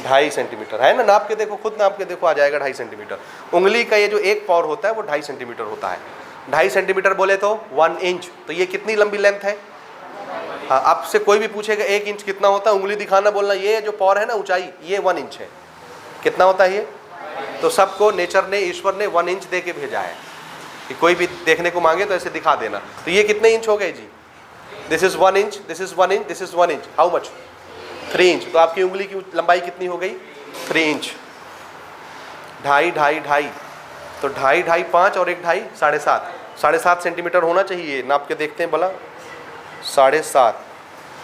2.5 सेंटीमीटर है ना। नाप के देखो, खुद नाप के देखो, आ जाएगा 2.5 सेंटीमीटर। उंगली का ये जो एक पौर होता है वो 2.5 सेंटीमीटर होता है। 2.5 सेंटीमीटर बोले तो 1 इंच, तो ये कितनी लंबी लेंथ है? हाँ, आपसे कोई भी पूछेगा 1 इंच कितना होता है, उंगली दिखाना, बोलना ये जो पौर है ना ऊंचाई, ये 1 इंच है। कितना होता है ये? तो सबको नेचर ने, ईश्वर ने 1 इंच दे के भेजा है कि कोई भी देखने को मांगे तो ऐसे दिखा देना। तो ये कितने इंच हो गए जी? This is 1 inch, this is 1 inch, this is 1 inch. How much? 3 inch. तो आपकी उंगली की लंबाई कितनी हो गई? 3 इंच। 2.5, 2.5, 2.5, तो 2.5, 2.5, 5 और 1 2.5, 7.5, 7.5 सेंटीमीटर होना चाहिए। नाप के देखते हैं भला, 7.5,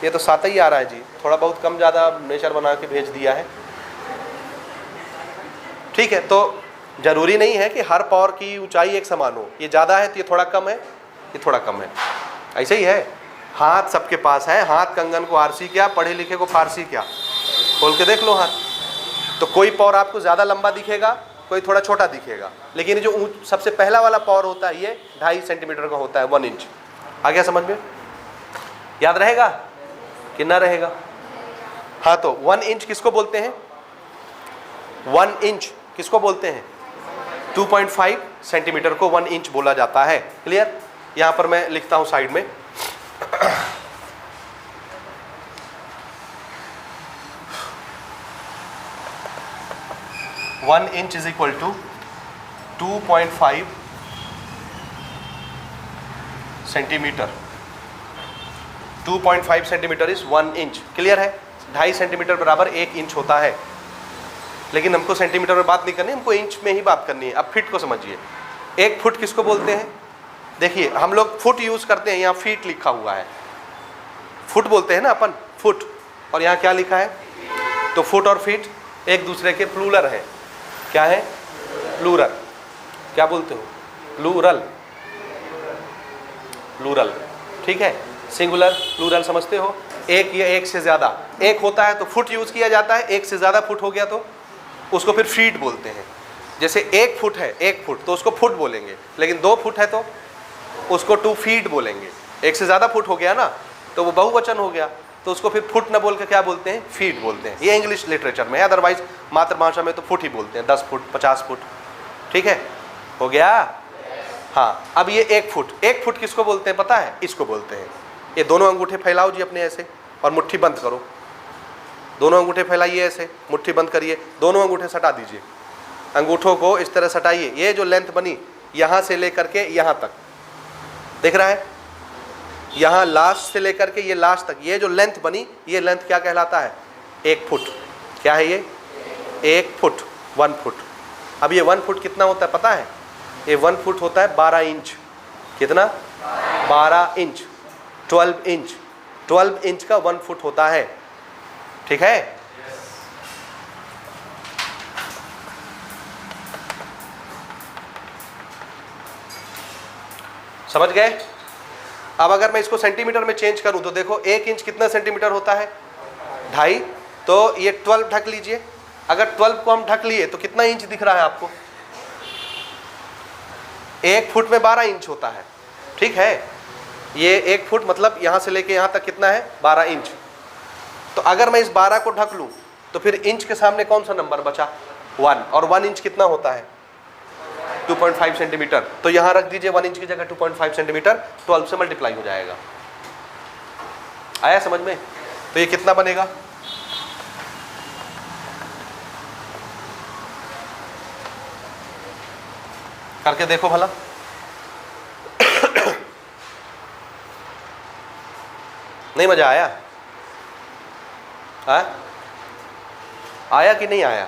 ये तो 7 ही आ रहा है जी, थोड़ा बहुत कम ज़्यादा नेचर बना के भेज दिया है। ठीक है, तो जरूरी नहीं है कि हर पौर की ऊंचाई एक समान हो, ये ज़्यादा है तो ये थोड़ा कम है, ये थोड़ा कम है, ऐसे ही है। हाथ सबके पास है, हाथ कंगन को आरसी क्या, पढ़े लिखे को फारसी क्या, खोल के देख लो हाथ। तो कोई पौर आपको ज़्यादा लंबा दिखेगा, कोई थोड़ा छोटा दिखेगा, लेकिन जो सबसे पहला वाला पौर होता है ये 2.5 सेंटीमीटर का होता है, 1 इंच। आ गया समझ में? याद रहेगा कि ना रहेगा? हाँ, तो 1 इंच किसको बोलते हैं? 1 इंच किसको बोलते हैं? 2.5 सेंटीमीटर को 1 इंच बोला जाता है। क्लियर? यहाँ पर मैं लिखता हूँ साइड में, one inch is equal to 2.5 centimetre. 2.5 centimetre is 1 inch. Clear है? 2.5 सेंटीमीटर बराबर 1 इंच होता है। लेकिन हमको सेंटीमीटर में बात नहीं करनी, हमको इंच में ही बात करनी है। अब फीट को समझिए। 1 फुट किसको बोलते हैं? देखिए, हम लोग फुट यूज़ करते हैं, यहाँ फीट लिखा हुआ है। फुट बोलते हैं ना अपन, फुट, और यहाँ क्या लिखा है? तो फुट और फीट एक दूसरे के प्लूरल है। क्या है? प्लूरल। क्या बोलते हो? प्लूरल। प्लूरल, ठीक है। सिंगुलर प्लूरल समझते हो? एक या एक से ज़्यादा, एक होता है तो फुट यूज़ किया जाता है, एक से ज़्यादा फुट हो गया तो उसको फिर फीट बोलते हैं। जैसे 1 फुट है, 1 फुट, तो उसको फुट बोलेंगे, लेकिन 2 फुट है तो उसको 2 फीट बोलेंगे। एक से ज़्यादा फुट हो गया ना तो वो बहुवचन हो गया, तो उसको फिर फुट ना बोल के क्या बोलते हैं? फीट बोलते हैं। ये इंग्लिश लिटरेचर में है, अदरवाइज मातृभाषा में तो फुट ही बोलते हैं, 10 फुट 50 फुट। ठीक है, हो गया? हाँ, अब ये 1 फुट, 1 फुट किसको बोलते हैं पता है? इसको बोलते हैं। ये दोनों अंगूठे फैलाओ जी अपने ऐसे और मुट्ठी बंद करो। दोनों अंगूठे फैलाइए ऐसे, मुट्ठी बंद करिए, दोनों अंगूठे सटा दीजिए। अंगूठों को इस तरह सटाइए। ये जो लेंथ बनी यहाँ से लेकर के यहाँ तक, दिख रहा है? यहाँ लास्ट से लेकर के ये लास्ट तक, ये जो लेंथ बनी, ये लेंथ क्या कहलाता है? 1 फुट। क्या है ये? 1 फुट, 1 फुट। अब ये 1 फुट कितना होता है पता है? ये 1 फुट होता है 12 इंच। कितना? 12 इंच, 12 इंच। 12 इंच का 1 फुट होता है, ठीक है? समझ गए? अब अगर मैं इसको सेंटीमीटर में चेंज करूं तो देखो 1 इंच कितना सेंटीमीटर होता है? 2.5। तो ये 12 ढक लीजिए। अगर 12 को हम ढक लिए तो कितना इंच दिख रहा है आपको? 1 फुट में 12 इंच होता है, ठीक है? ये 1 फुट मतलब यहाँ से लेके यहाँ तक कितना है? 12 इंच। तो अगर मैं इस 12 को ढक लूँ तो फिर इंच के सामने कौन सा नंबर बचा? 1। और 1 इंच कितना होता है? 2.5 सेंटीमीटर। तो यहाँ रख दीजिए 1 इंच की जगह 2.5 सेंटीमीटर, 12 से मल्टीप्लाई हो जाएगा। आया समझ में? तो ये कितना बनेगा? करके देखो भला। नहीं मजा आया? आया कि नहीं आया?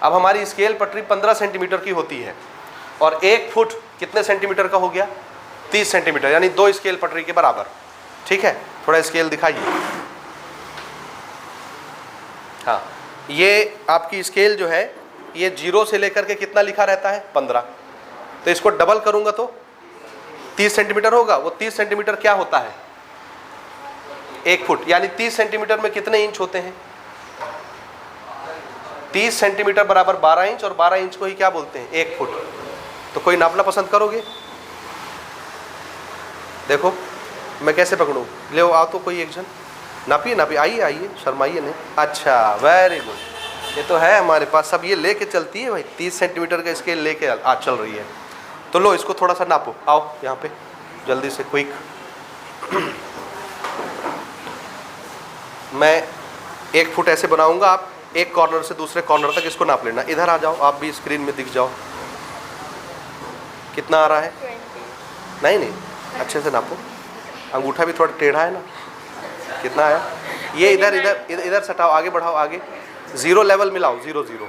अब हमारी स्केल पटरी 15 सेंटीमीटर की होती है और 1 फुट कितने सेंटीमीटर का हो गया? 30 सेंटीमीटर, यानी 2 स्केल पटरी के बराबर, ठीक है? थोड़ा स्केल दिखाइए। हाँ, ये आपकी स्केल जो है ये 0 से लेकर के कितना लिखा रहता है? 15। तो इसको डबल करूंगा तो 30 सेंटीमीटर होगा। वो 30 सेंटीमीटर क्या होता है? 1 फुट। यानी 30 सेंटीमीटर में कितने इंच होते हैं? 30 सेंटीमीटर बराबर 12 इंच, और 12 इंच को ही क्या बोलते हैं? 1 फुट। तो कोई नापना पसंद करोगे? देखो मैं कैसे पकड़ूं? ले आओ तो कोई एक जन नापिए। नापिए, आइए आइए, शर्माइए नहीं। अच्छा, वेरी गुड। ये तो है हमारे पास, सब ये लेके चलती है भाई। 30 सेंटीमीटर का स्केल लेके चल रही है। तो लो इसको थोड़ा सा नापो। आओ यहाँ पे जल्दी से, क्विक। मैं 1 फुट ऐसे बनाऊंगा, आप एक कॉर्नर से दूसरे कॉर्नर तक इसको नाप लेना। इधर आ जाओ, आप भी स्क्रीन में दिख जाओ। कितना आ रहा है? 20। नहीं नहीं, अच्छे से नापो। अंगूठा भी थोड़ा टेढ़ा है ना। कितना आया? ये इधर इधर इधर इधर सटाओ, आगे बढ़ाओ, आगे 0 लेवल मिलाओ, 0 0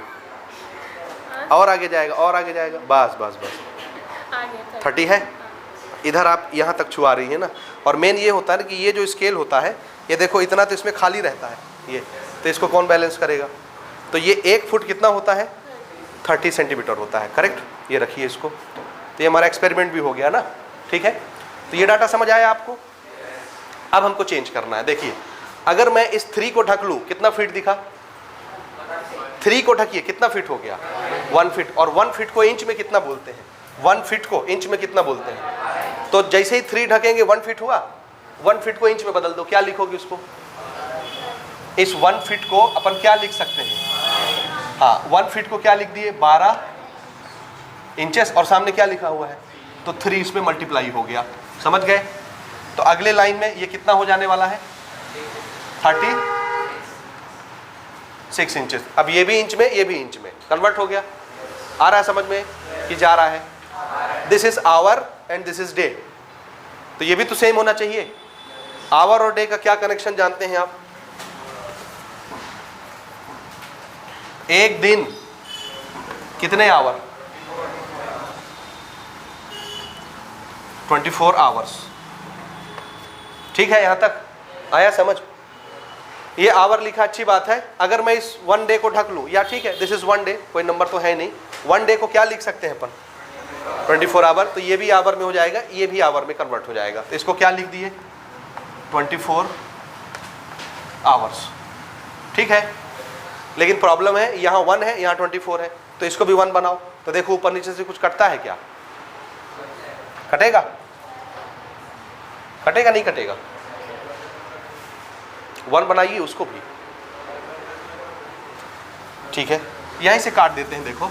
और आगे जाएगा, और आगे जाएगा। बस बस बस, 30 है। इधर आप यहाँ तक छुआ रही है ना। और मेन ये होता है ना कि ये जो स्केल होता है, ये देखो इतना तो इसमें खाली रहता है ये, तो इसको कौन बैलेंस करेगा? तो ये 1 फुट कितना होता है? 30 सेंटीमीटर होता है, करेक्ट? ये रखिए इसको। तो ये हमारा एक्सपेरिमेंट भी हो गया ना, ठीक है? तो ये डाटा समझ आया आपको? अब हमको चेंज करना है। देखिए, अगर मैं इस 3 को ढक लूँ, कितना फीट दिखा? 3 को ढकिए, कितना फीट हो गया? 1 फीट। और 1 फीट को इंच में कितना बोलते हैं? 1 फीट को इंच में कितना बोलते हैं? तो जैसे ही 3 ढकेंगे 1 फीट हुआ। 1 फीट को इंच में बदल दो, क्या लिखोगे उसको? इस 1 फीट को अपन क्या लिख सकते हैं? हाँ, 1 फीट को क्या लिख दिए? 12 इंचेस। और सामने क्या लिखा हुआ है? तो 3 इसमें मल्टीप्लाई हो गया। समझ गए? तो अगले लाइन में ये कितना हो जाने वाला है? 36 इंचेस। अब ये भी इंच में, ये भी इंच में कन्वर्ट हो गया। आ रहा है समझ में कि जा रहा है? This is our and this is day. तो ये भी तो सेम होना चाहिए। आवर और डे का क्या कनेक्शन जानते हैं आप? एक दिन कितने आवर? 24 आवर्स। ठीक है, यहां तक आया समझ? ये आवर लिखा, अच्छी बात है। अगर मैं इस 1 डे को ढक लूं, या ठीक है, दिस इज 1 डे, कोई नंबर तो है नहीं। 1 डे को क्या लिख सकते हैं अपन? 24 आवर। तो ये भी आवर में हो जाएगा, ये भी आवर में कन्वर्ट हो जाएगा। तो इसको क्या लिख दिए? 24 आवर्स। ठीक है, लेकिन प्रॉब्लम है, यहाँ 1 है, यहाँ 24 है। तो इसको भी 1 बनाओ। तो देखो ऊपर नीचे से कुछ कटता है क्या? कटेगा? कटेगा नहीं कटेगा? 1 बनाइए उसको भी। ठीक है, यहीं से काट देते हैं। देखो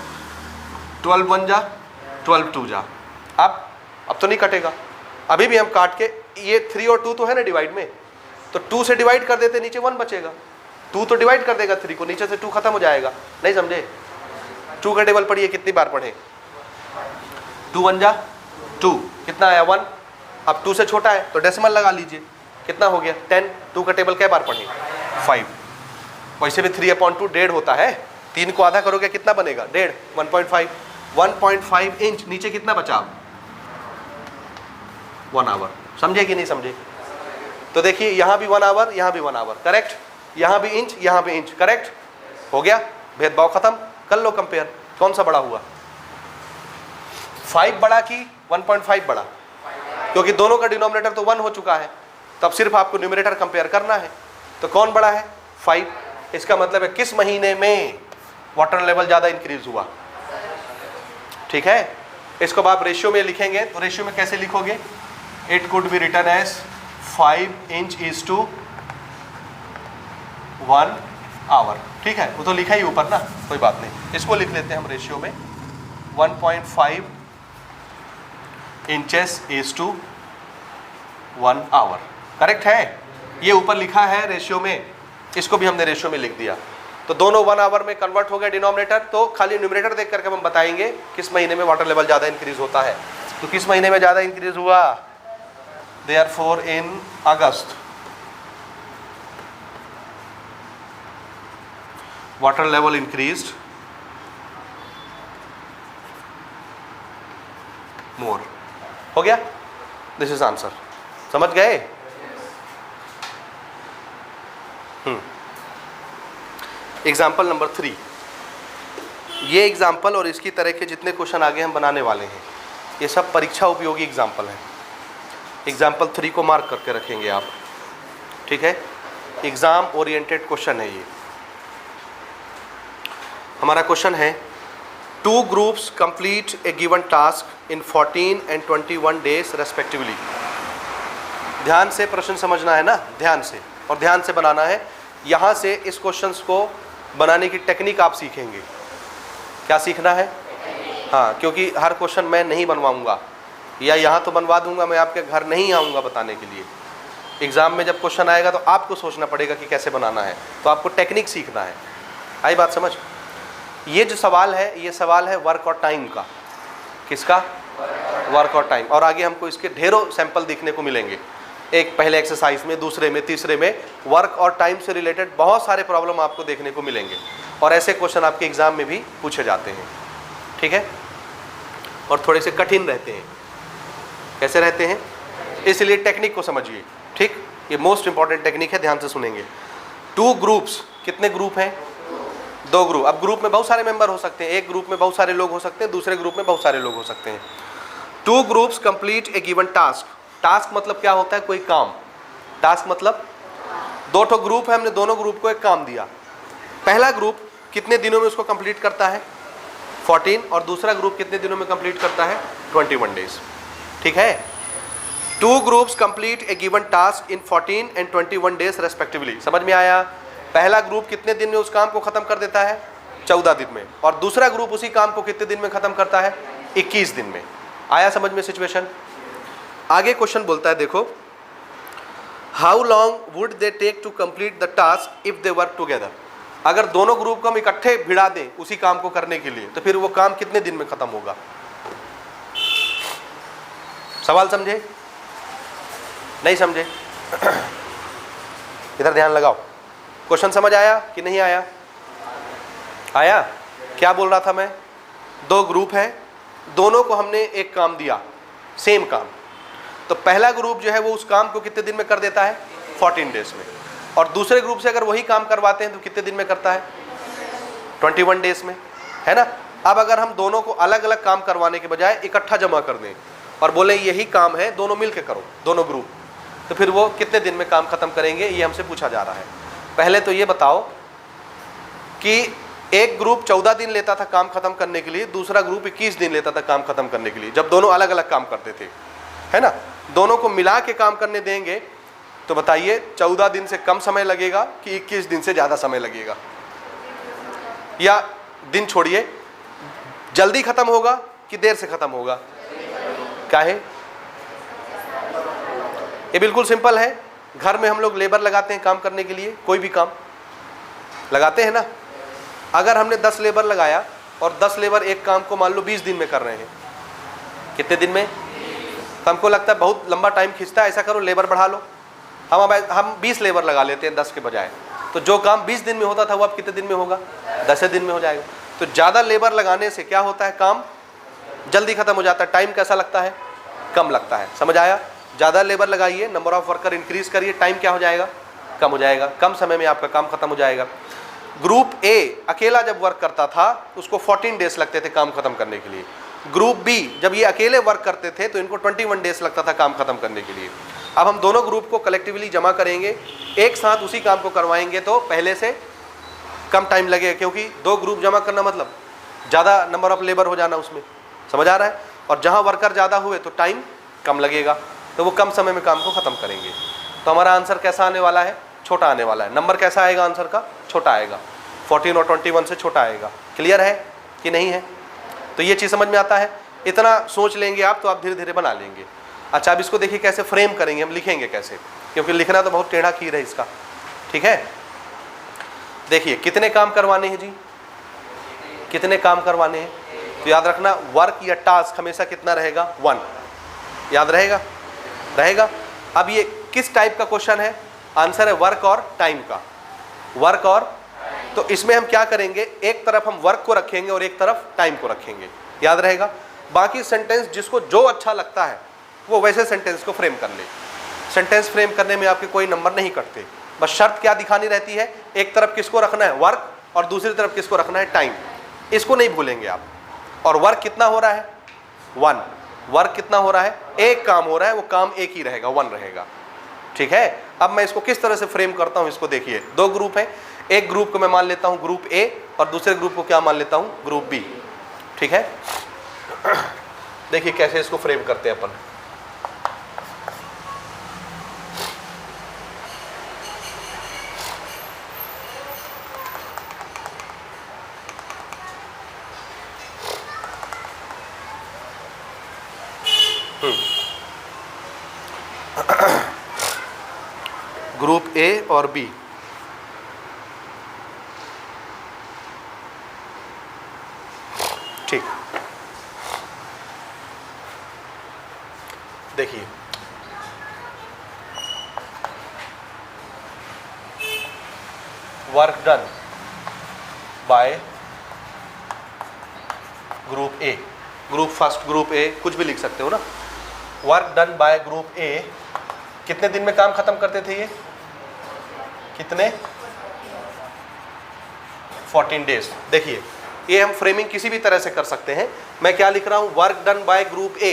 12 1 जा, 12 2 जा। अब तो नहीं कटेगा। अभी भी हम काट के, ये 3 और 2 तो है ना डिवाइड में, तो 2 से डिवाइड कर देते, नीचे 1 बचेगा। 2 तो डिवाइड कर देगा 3 को, नीचे से 2 खत्म हो जाएगा। नहीं समझे? 2 का टेबल पढ़िए, कितनी बार पढ़े? 2 1 जा 2, कितना आया 1। अब 2 से छोटा है तो डेसिमल लगा लीजिए, कितना हो गया 10। 2 का टेबल कै बार पढ़े 5। वैसे भी 3/2 1.5 होता है, 3 को आधा करोगे कितना बनेगा 1.5, 1.5। 1.5 इंच, नीचे कितना बचा 1 आवर। समझे कि नहीं समझे? तो देखिए यहाँ भी 1 आवर, यहाँ भी 1 आवर, करेक्ट। यहाँ भी इंच, यहाँ भी इंच, करेक्ट। हो गया, भेदभाव खत्म। कर लो कंपेयर, कौन सा बड़ा हुआ, 5 बड़ा कि 1.5 बड़ा? क्योंकि दोनों का डिनोमिनेटर तो 1 हो चुका है, तब सिर्फ आपको न्यूमरेटर कंपेयर करना है। तो कौन बड़ा है 5। इसका मतलब है किस महीने में वाटर लेवल ज़्यादा इंक्रीज हुआ, ठीक है। इसको आप रेशियो में लिखेंगे तो रेशियो में कैसे लिखोगे, it could be written as 5 inch is to 1 hour, ठीक है। वो तो लिखा ही ऊपर ना, कोई बात नहीं, इसको लिख लेते हैं हम रेशियो में 1.5 inches is to 1 hour, correct है। ये ऊपर लिखा है रेशियो में, इसको भी हमने रेशियो में लिख दिया। तो दोनों 1 आवर में कन्वर्ट हो गए डिनोमिनेटर। तो खाली न्यूमरेटर देख करके हम बताएंगे किस महीने में वाटर लेवल ज़्यादा इंक्रीज होता है। तो किस महीने में ज़्यादा इंक्रीज हुआ, therefore in August water level increased more. हो गया, दिस इज आंसर। समझ गए? Example number 3। ये एग्जाम्पल और इसकी तरह के जितने क्वेश्चन आगे हम बनाने वाले हैं ये सब परीक्षा उपयोगी एग्जाम्पल हैं। एग्जाम्पल 3 को मार्क करके रखेंगे आप, ठीक है। एग्जाम ओरिएंटेड क्वेश्चन है ये। हमारा क्वेश्चन है 2 groups complete A given task in 14 and 21 days respectively. ध्यान से प्रश्न समझना है ना, ध्यान से, और ध्यान से बनाना है। यहाँ से इस क्वेश्चंस को बनाने की टेक्निक आप सीखेंगे। क्या सीखना है? हाँ, क्योंकि हर क्वेश्चन मैं नहीं बनवाऊंगा, या यहाँ तो बनवा दूंगा, मैं आपके घर नहीं आऊँगा बताने के लिए। एग्ज़ाम में जब क्वेश्चन आएगा तो आपको सोचना पड़ेगा कि कैसे बनाना है, तो आपको टेक्निक सीखना है। आई बात समझ? ये जो सवाल है, ये सवाल है वर्क और टाइम का। किसका? वर्क और टाइम। और आगे हमको इसके ढेरों सैंपल देखने को मिलेंगे, एक पहले एक्सरसाइज में, दूसरे में, तीसरे में। वर्क और टाइम से रिलेटेड बहुत सारे प्रॉब्लम आपको देखने को मिलेंगे, और ऐसे क्वेश्चन आपके एग्जाम में भी पूछे जाते हैं, ठीक है। और थोड़े से कठिन रहते हैं। कैसे रहते हैं? इसलिए टेक्निक को समझिए, ठीक। ये मोस्ट इंपॉर्टेंट टेक्निक है, ध्यान से सुनेंगे। 2 ग्रुप्स, कितने ग्रुप हैं? 2 ग्रुप। अब ग्रुप में बहुत सारे मेंबर हो सकते हैं, एक ग्रुप में बहुत सारे लोग हो सकते हैं, दूसरे ग्रुप में बहुत सारे लोग हो सकते हैं। 2 ग्रुप्स कंप्लीट ए गिवन टास्क। टास्क मतलब क्या होता है? कोई काम। टास्क मतलब 2 ठो ग्रुप है, हमने दोनों ग्रुप को एक काम दिया। पहला ग्रुप कितने दिनों में उसको कंप्लीट करता है? 14। और दूसरा ग्रुप कितने दिनों में कंप्लीट करता है? 21 डेज, ठीक है। 2 groups complete A given task in 14 and 21 days respectively. समझ में आया? पहला ग्रुप कितने दिन में उस काम को खत्म कर देता है? 14 दिन में। और दूसरा ग्रुप उसी काम को कितने दिन में खत्म करता है? 21 दिन में। आया समझ में सिचुएशन? आगे क्वेश्चन बोलता है, देखो, how long would they take to complete the task if they work together. अगर दोनों ग्रुप को हम इकट्ठे भिड़ा दें उसी काम को करने के लिए, तो फिर वो काम कितने दिन में खत्म होगा? सवाल समझे? नहीं समझे? इधर ध्यान लगाओ। क्वेश्चन समझ आया कि नहीं आया? आया? क्या बोल रहा था मैं? 2 ग्रुप है, दोनों को हमने एक काम दिया, सेम काम। तो पहला ग्रुप जो है वो उस काम को कितने दिन में कर देता है? 14 डेज में। और दूसरे ग्रुप से अगर वही काम करवाते हैं तो कितने दिन में करता है? 21 डेज में, है ना। अब अगर हम दोनों को अलग अलग काम करवाने के बजाय इकट्ठा जमा कर दें और बोले यही काम है, दोनों मिल के करो, दोनों ग्रुप, तो फिर वो कितने दिन में काम खत्म करेंगे, ये हमसे पूछा जा रहा है। पहले तो ये बताओ कि एक ग्रुप 14 दिन लेता था काम खत्म करने के लिए, दूसरा ग्रुप 21 दिन लेता था काम खत्म करने के लिए, जब दोनों अलग अलग काम करते थे, है ना। दोनों को मिला के काम करने देंगे तो बताइए 14 दिन से कम समय लगेगा कि 21 दिन से ज़्यादा समय लगेगा? या दिन छोड़िए, जल्दी खत्म होगा कि देर से खत्म होगा? क्या है? ये बिल्कुल सिंपल है। घर में हम लोग लेबर लगाते हैं काम करने के लिए, कोई भी काम लगाते हैं ना। अगर हमने 10 लेबर लगाया और 10 लेबर एक काम को मान लो 20 दिन में कर रहे हैं, कितने दिन में? तो हमको लगता है बहुत लंबा टाइम खींचता है, ऐसा करो लेबर बढ़ा लो, हम 20 लेबर लगा लेते हैं 10 के बजाय, तो जो काम 20 दिन में होता था वो अब कितने दिन में होगा? 10 दिन में हो जाएगा। तो ज़्यादा लेबर लगाने से क्या होता है? काम जल्दी खत्म हो जाता है, टाइम कैसा लगता है? कम लगता है। समझ आया? ज़्यादा लेबर लगाइए, नंबर ऑफ वर्कर इंक्रीज करिए, टाइम क्या हो जाएगा? कम हो जाएगा, कम समय में आपका काम खत्म हो जाएगा। ग्रुप ए अकेला जब वर्क करता था उसको 14 डेज लगते थे काम खत्म करने के लिए। ग्रुप बी जब ये अकेले वर्क करते थे तो इनको 21 डेज लगता था काम खत्म करने के लिए। अब हम दोनों ग्रुप को कलेक्टिवली जमा करेंगे, एक साथ उसी काम को करवाएंगे तो पहले से कम टाइम लगेगा, क्योंकि 2 ग्रुप जमा करना मतलब ज़्यादा नंबर ऑफ लेबर हो जाना उसमें। समझ आ रहा है? और जहाँ वर्कर ज़्यादा हुए तो टाइम कम लगेगा, तो वो कम समय में काम को ख़त्म करेंगे। तो हमारा आंसर कैसा आने वाला है? छोटा आने वाला है। नंबर कैसा आएगा आंसर का? छोटा आएगा, 14 और 21 से छोटा आएगा। क्लियर है कि नहीं है? तो ये चीज़ समझ में आता है? इतना सोच लेंगे आप तो आप धीरे धीरे बना लेंगे। अच्छा, अब इसको देखिए कैसे फ्रेम करेंगे, हम लिखेंगे कैसे, क्योंकि लिखना तो बहुत टेढ़ा खीर है इसका। ठीक है, देखिए कितने काम करवाने हैं जी? कितने काम करवाने हैं? तो याद रखना वर्क या टास्क हमेशा कितना रहेगा? 1। याद रहेगा? रहेगा। अब ये किस टाइप का क्वेश्चन है? आंसर है वर्क और टाइम का। वर्क और, तो इसमें हम क्या करेंगे, एक तरफ हम वर्क को रखेंगे और एक तरफ टाइम को रखेंगे। याद रहेगा? बाकी सेंटेंस जिसको जो अच्छा लगता है वो वैसे सेंटेंस को फ्रेम कर ले। सेंटेंस फ्रेम करने में आपके कोई नंबर नहीं कटते, बस शर्त क्या दिखानी रहती है, एक तरफ किसको रखना है? वर्क, और दूसरी तरफ किसको रखना है? टाइम। इसको नहीं भूलेंगे आप। और वर्क कितना हो रहा है? 1। वर्क कितना हो रहा है? एक काम हो रहा है, वो काम एक ही रहेगा, 1 रहेगा। ठीक है, अब मैं इसको किस तरह से फ्रेम करता हूं इसको देखिए। 2 ग्रुप है, एक ग्रुप को मैं मान लेता हूं ग्रुप ए और दूसरे ग्रुप को क्या मान लेता हूं? Group B. ठीक है, देखिए कैसे इसको फ्रेम करते हैं अपन। ग्रुप ए और बी, ठीक। देखिए work done by group A, group first, group A, कुछ भी लिख सकते हो ना। Work done by group A कितने दिन में काम खत्म करते थे ये? कितने? 14 डेज। देखिए ये हम फ्रेमिंग किसी भी तरह से कर सकते हैं। मैं क्या लिख रहा हूं? Work done by group A,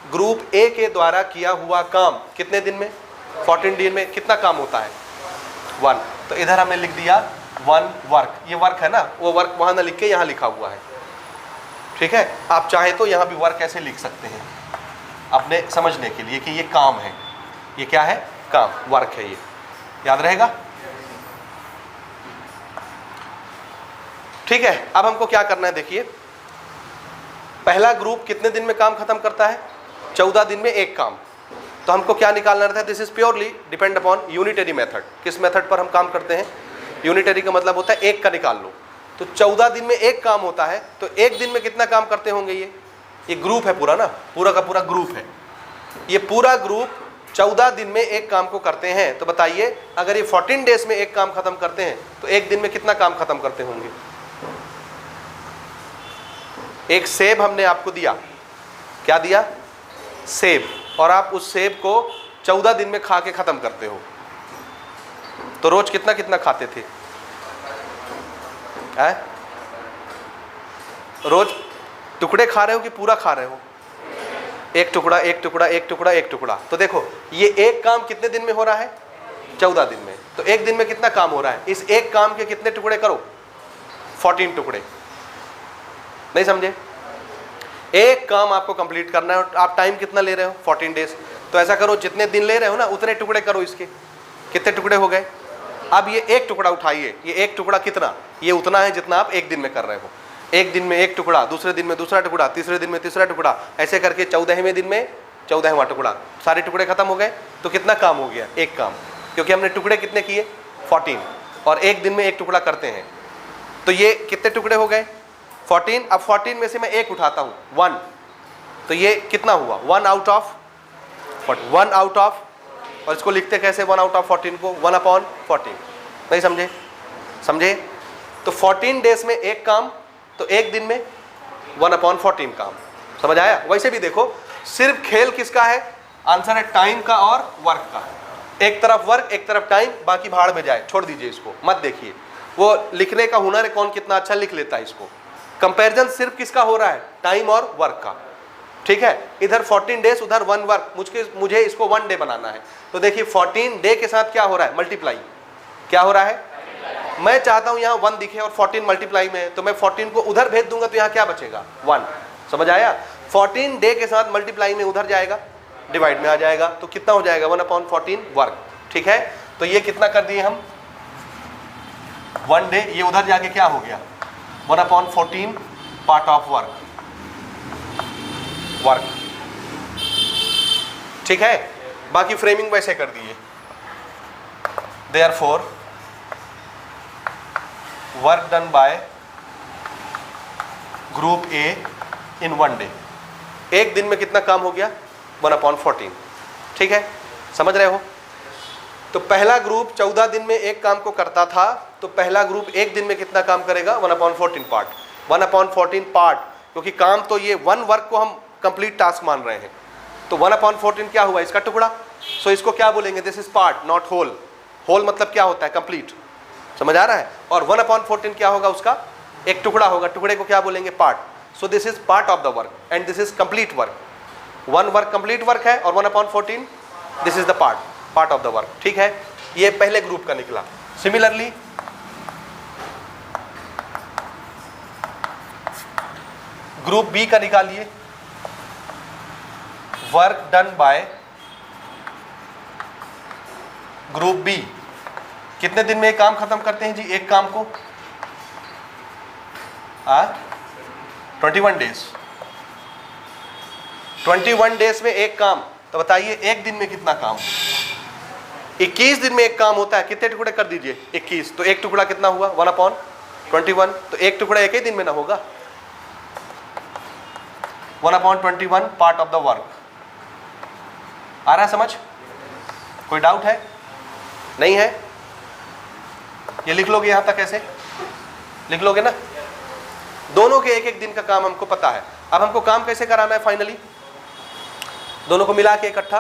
group A के द्वारा किया हुआ काम कितने दिन में? 14 दिन में। कितना काम होता है? 1। तो इधर हमने लिख दिया 1 वर्क। ये वर्क है ना, वो वर्क वहां ना लिख के यहाँ लिखा हुआ है। ठीक है, आप चाहे तो यहाँ भी वर्क ऐसे लिख सकते हैं अपने समझने के लिए कि ये काम है। ये क्या है? काम, वर्क है ये। याद रहेगा? ठीक है, अब हमको क्या करना है देखिए। पहला ग्रुप कितने दिन में काम खत्म करता है? 14 दिन में एक काम। तो हमको क्या निकालना रहता है? This is purely depend upon unitary method. किस मेथड पर हम काम करते हैं? यूनिटरी का मतलब होता है एक का निकाल लो। तो 14 दिन में एक काम होता है, तो एक दिन में कितना काम करते होंगे? ये ग्रुप है पूरा ना, पूरा का पूरा ग्रुप है। ये पूरा ग्रुप 14 दिन में एक काम को करते हैं। तो बताइए अगर ये 14 डेज में एक काम खत्म करते हैं तो एक दिन में कितना काम खत्म करते होंगे? एक सेब हमने आपको दिया, क्या दिया? सेब। और आप उस सेब को 14 दिन में खा के खत्म करते हो, तो रोज कितना कितना खाते थे? रोज टुकड़े खा रहे हो कि पूरा खा रहे हो? एक टुकड़ा, एक टुकड़ा, एक टुकड़ा, एक टुकड़ा। तो देखो ये एक काम कितने दिन में हो रहा है? 14 दिन में। तो एक दिन में कितना काम हो रहा है? इस एक काम के कितने टुकड़े करो? 14 टुकड़े। नहीं समझे? एक काम आपको कंप्लीट करना है और आप टाइम कितना ले रहे हो? 14 डेज। तो ऐसा करो जितने दिन ले रहे हो ना उतने टुकड़े करो इसके। कितने टुकड़े हो गए? अब ये एक टुकड़ा उठाइए, ये एक टुकड़ा कितना? ये उतना है जितना आप एक दिन में कर रहे हो। एक दिन में एक टुकड़ा, दूसरे दिन में दूसरा टुकड़ा, तीसरे दिन में तीसरा टुकड़ा, ऐसे करके 14वें दिन में 14वां टुकड़ा। सारे टुकड़े खत्म हो गए। तो कितना काम हो गया? एक काम, क्योंकि हमने टुकड़े कितने किए? 14, और एक दिन में एक टुकड़ा करते हैं। तो ये कितने टुकड़े हो गए? 14। अब 14 में से मैं एक उठाता हूँ, 1। तो ये कितना हुआ 1 आउट ऑफ 1 आउट ऑफ, और इसको लिखते कैसे 1 आउट ऑफ 14 को 1/14। नहीं समझे? समझे? तो 14 डेज में एक काम, तो एक दिन में 1/14 काम। समझ आया? वैसे भी देखो, सिर्फ खेल किसका है? आंसर है टाइम का और वर्क का। एक तरफ वर्क एक तरफ टाइम, बाकी भाड़ में जाए, छोड़ दीजिए इसको, मत देखिए। वो लिखने का हुनर है, कौन कितना अच्छा लिख लेता है इसको। कंपैरिजन सिर्फ किसका हो रहा है? टाइम और वर्क का। ठीक है, इधर 14 डेज उधर 1 वर्क, मुझे इसको 1 डे बनाना है। तो देखिए 14 डे के साथ क्या हो रहा है? मल्टीप्लाई। क्या हो रहा है? मैं चाहता हूं यहां 1 दिखे और 14 मल्टीप्लाई में है, तो मैं 14 को उधर भेज दूंगा, तो यहां क्या बचेगा? 1। समझ आया? 14 डे के साथ मल्टीप्लाई में उधर जाएगा, डिवाइड में आ जाएगा, तो कितना हो जाएगा? 1/14 वर्क। ठीक है, तो ये कितना कर दिए हम? 1 डे, ये उधर जाके क्या हो गया? 1/14 पार्ट ऑफ वर्क। ठीक है, बाकी फ्रेमिंग वैसे कर दिए। Therefore, work done by group A in 1 day. एक दिन में कितना काम हो गया? 1/14। ठीक है, समझ रहे हो? तो पहला ग्रुप 14 दिन में एक काम को करता था, तो पहला ग्रुप एक दिन में कितना काम करेगा? 1/14 पार्ट। 1/14 पार्ट, क्योंकि काम तो ये 1 वर्क को हम कंप्लीट टास्क मान रहे हैं, तो 1/14 क्या हुआ? इसका टुकड़ा। सो इसको क्या बोलेंगे? This is part not whole. Whole मतलब क्या होता है? कंप्लीट। समझ आ रहा है? और 1/14 क्या होगा? उसका एक टुकड़ा होगा, टुकड़े को क्या बोलेंगे? Part. So this is part of the work and this is complete work. 1 work complete work है और 1/14 this is the part of the work. ठीक है, ये पहले ग्रुप का निकला। सिमिलरली ग्रुप बी का निकालिए। Work done by group B कितने दिन में एक काम खत्म करते हैं जी? एक काम को 21 डेज। 21 डेज में एक काम, तो बताइए एक दिन में कितना काम? 21 दिन में एक काम होता है। कितने टुकड़े कर दीजिए? 21, तो एक टुकड़ा कितना हुआ? 1/21। तो एक टुकड़ा एक ही दिन में ना होगा। 1/21 पार्ट ऑफ द वर्क। आ रहा है समझ? कोई डाउट है? नहीं है? ये लिख लोगे यहां तक? ऐसे लिख लोगे ना? दोनों के एक एक दिन का काम हमको पता है। अब हमको काम कैसे कराना है? फाइनली दोनों को मिला के इकट्ठा।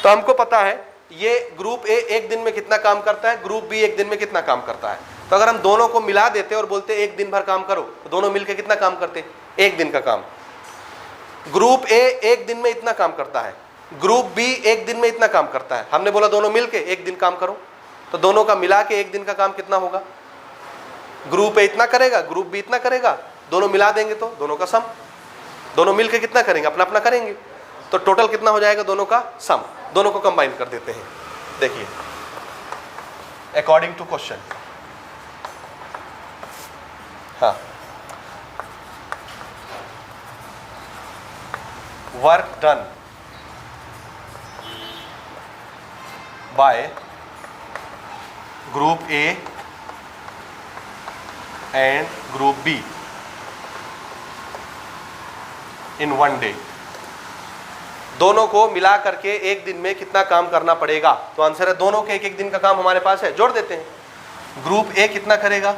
तो हमको पता है ये ग्रुप ए एक दिन में कितना काम करता है, ग्रुप बी एक दिन में कितना काम करता है। तो अगर हम दोनों को मिला देते और बोलते एक दिन भर काम करो, तो दोनों मिलके कितना काम करते? एक दिन का काम। ग्रुप ए एक दिन में इतना काम करता है, ग्रुप बी एक दिन में इतना काम करता है। हमने बोला दोनों मिलके एक दिन काम करो, तो दोनों का मिला के एक दिन का काम कितना होगा? ग्रुप ए इतना करेगा, ग्रुप बी इतना करेगा, दोनों मिला देंगे तो दोनों का सम। दोनों मिलके कितना करेंगे? अपना अपना करेंगे, तो टोटल कितना हो जाएगा? दोनों का सम। दोनों को कंबाइन कर देते हैं। देखिए अकॉर्डिंग टू क्वेश्चन, हाँ, work done by group A and group be in 1 day. दोनों को मिला करके एक दिन में कितना काम करना पड़ेगा? तो आंसर है दोनों के एक एक दिन का काम हमारे पास है, जोड़ देते हैं। ग्रुप ए कितना करेगा?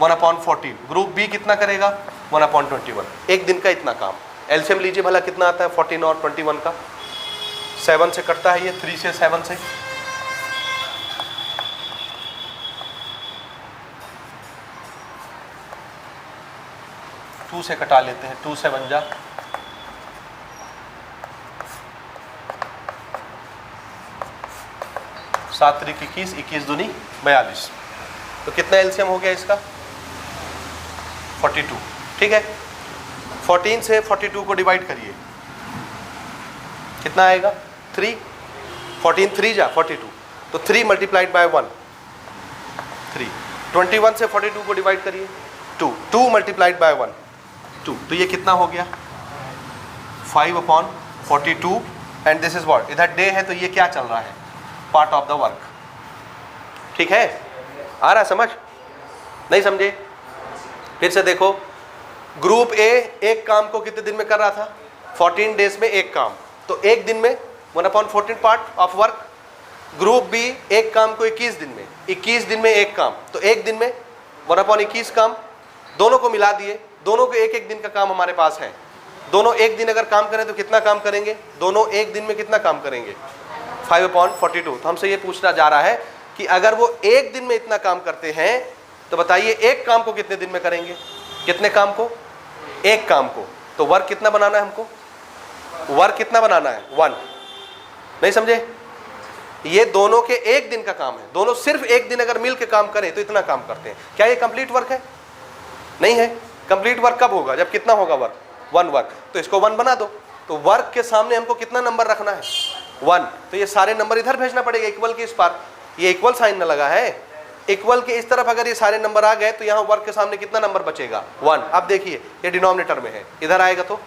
1/14। ग्रुप बी कितना करेगा? 1/21। एक दिन का इतना काम। एलसीएम लीजिए भला कितना आता है 14 और 21 का? 7 से कटता है ये, 3 से 7 से। टू से कटा लेते हैं, 2 7 जा 7 3 21, 21 दूनी 42। तो कितना एलसीएम हो गया इसका? 42। ठीक है, 14 से 42 को डिवाइड करिए, कितना आएगा? 3। 14 3 जा 42, तो 3 मल्टीप्लाइड बाय 1 3। 21 से 42 को डिवाइड करिए, 2 मल्टीप्लाइड बाय 1 2। तो ये कितना हो गया? 5/42। And this is what? इधर डे है, तो ये क्या चल रहा है? Part of the work. ठीक है, आ रहा समझ? नहीं समझे? फिर से देखो, ग्रुप ए एक काम को कितने दिन में कर रहा था? 14 डेज में एक काम, तो एक दिन में 1/14 part of work. Group B एक काम को 21 दिन में, 21 दिन में एक काम, तो एक दिन में 1/21 काम। दोनों को मिला दिए, दोनों को एक एक दिन का काम हमारे पास है। दोनों एक दिन अगर काम करें तो कितना काम करेंगे? दोनों एक दिन में कितना काम करेंगे? 5/42। तो हमसे ये पूछना जा रहा है कि अगर वो एक दिन में इतना काम करते हैं तो बताइए एक काम को कितने दिन में करेंगे? कितने काम को? एक काम को। तो वर्क कितना बनाना है हमको? वर्क कितना बनाना है? 1। नहीं समझे? ये दोनों के एक दिन का काम है। दोनों सिर्फ एक दिन अगर मिल के काम करें तो इतना काम करते हैं। क्या ये कंप्लीट वर्क है? नहीं है। कंप्लीट वर्क कब होगा? जब कितना होगा वर्क? 1 वर्क। तो इसको 1 बना दो। तो वर्क के सामने हमको कितना नंबर रखना है? 1। तो ये सारे नंबर इधर भेजना पड़ेगा, इक्वल के इस पार। ये इक्वल साइन न लगा है, इक्वल के इस तरफ अगर ये सारे नंबर आ गए तो यहाँ वर्क के सामने कितना नंबर बचेगा? 1। अब देखिए ये डिनोमिनेटर में है, इधर आएगा तो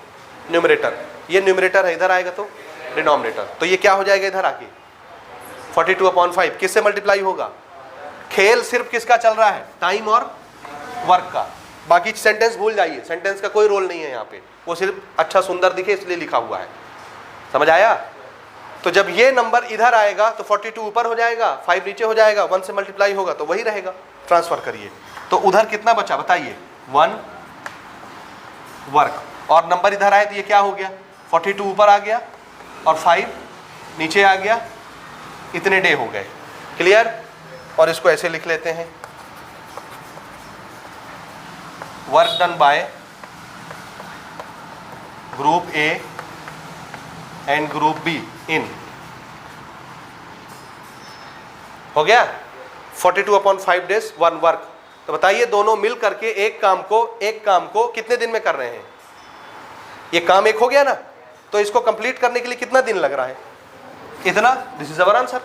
न्यूमरेटर, ये न्यूमरेटर है, इधर आएगा तो डिनोमिनेटर। तो ये क्या हो जाएगा इधर आके? 42/5 किससे मल्टीप्लाई होगा? खेल सिर्फ किसका चल रहा है? टाइम और वर्क का। बाकी सेंटेंस भूल जाइए, सेंटेंस का कोई रोल नहीं है यहाँ पे, वो सिर्फ अच्छा सुंदर दिखे इसलिए लिखा हुआ है। समझ आया? तो जब ये नंबर इधर आएगा तो 42 ऊपर हो जाएगा, 5 नीचे हो जाएगा, 1 से मल्टीप्लाई होगा तो वही रहेगा। ट्रांसफर करिए तो उधर कितना बचा बताइए? 1 वर्क, और नंबर इधर आए तो ये क्या हो गया? 42 ऊपर आ गया और 5 नीचे आ गया, इतने डे हो गए। क्लियर? और इसको ऐसे लिख लेते हैं, work done by group A and group be in, हो गया 42/5 डेज 1 वर्क। तो बताइए दोनों मिल करके एक काम को कितने दिन में कर रहे हैं? ये काम एक हो गया ना, तो इसको कंप्लीट करने के लिए कितना दिन लग रहा है? इतना। This is our answer.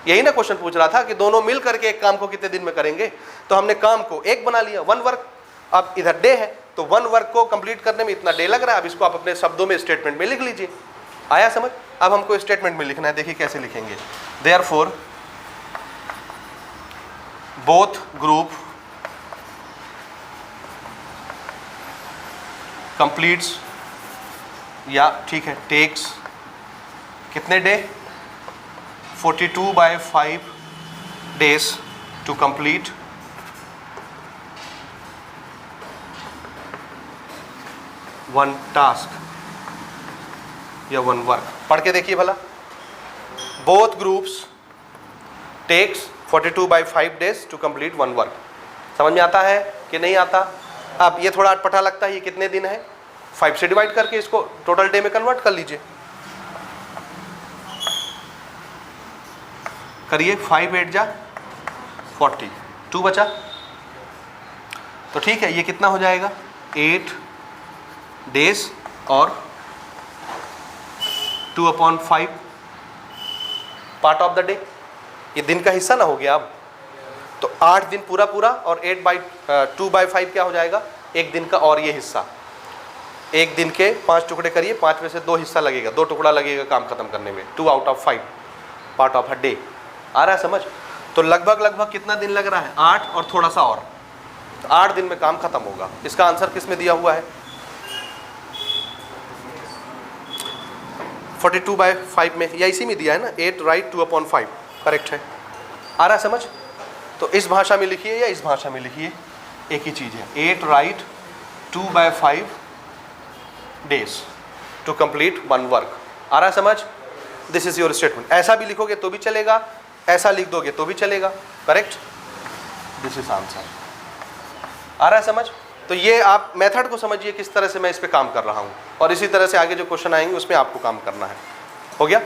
यही ना क्वेश्चन पूछ रहा था कि दोनों मिल करके एक काम को कितने दिन में करेंगे। तो हमने काम को एक बना लिया, 1 वर्क। अब इधर डे है तो 1 वर्क को कंप्लीट करने में इतना डे लग रहा है। अब इसको आप अपने शब्दों में स्टेटमेंट में लिख लीजिए। आया समझ? अब हमको स्टेटमेंट में लिखना है, देखिए कैसे लिखेंगे। देयरफॉर बोथ ग्रुप कंप्लीट्स, या ठीक है टेक्स कितने day? 42/5 days to complete 1 task या 1 वर्क। पढ़ के देखिए भला। Both groups takes 42/5 days to complete 1 work. समझ में आता है कि नहीं आता? अब ये थोड़ा अटपटा लगता है, ये कितने दिन है? 5 से डिवाइड करके इसको टोटल डे में कन्वर्ट कर लीजिए। करिए 5 8 जा 40, 2 बचा। तो ठीक है, ये कितना हो जाएगा? 8 डेज और 2/5 पार्ट ऑफ द डे। ये दिन का हिस्सा ना हो गया अब। तो 8 दिन पूरा पूरा और 2/5 क्या हो जाएगा? एक दिन का और ये हिस्सा। एक दिन के 5 टुकड़े करिए, 5 में से 2 हिस्सा लगेगा, 2 टुकड़ा लगेगा काम खत्म करने में। 2/5 पार्ट ऑफ अ डे। आ रहा है समझ? तो लगभग कितना दिन लग रहा है? 8 और थोड़ा सा और, तो 8 दिन में काम खत्म होगा। इसका आंसर किस में दिया हुआ है? 42/5 में, या इसी में दिया है ना, 8 राइट 2/5 करेक्ट है। आ रहा है समझ? तो इस भाषा में लिखिए या इस भाषा में लिखिए, एक ही चीज़ है। 8 right 2/5 days to complete 1 work. आ रहा है समझ? This is your statement. ऐसा भी लिखोगे तो भी चलेगा, ऐसा लिख दोगे तो भी चलेगा। करेक्ट? This is answer. आ रहा है समझ? तो ये आप मेथड को समझिए किस तरह से मैं इस पे काम कर रहा हूँ, और इसी तरह से आगे जो क्वेश्चन आएंगे उसमें आपको काम करना है। हो गया?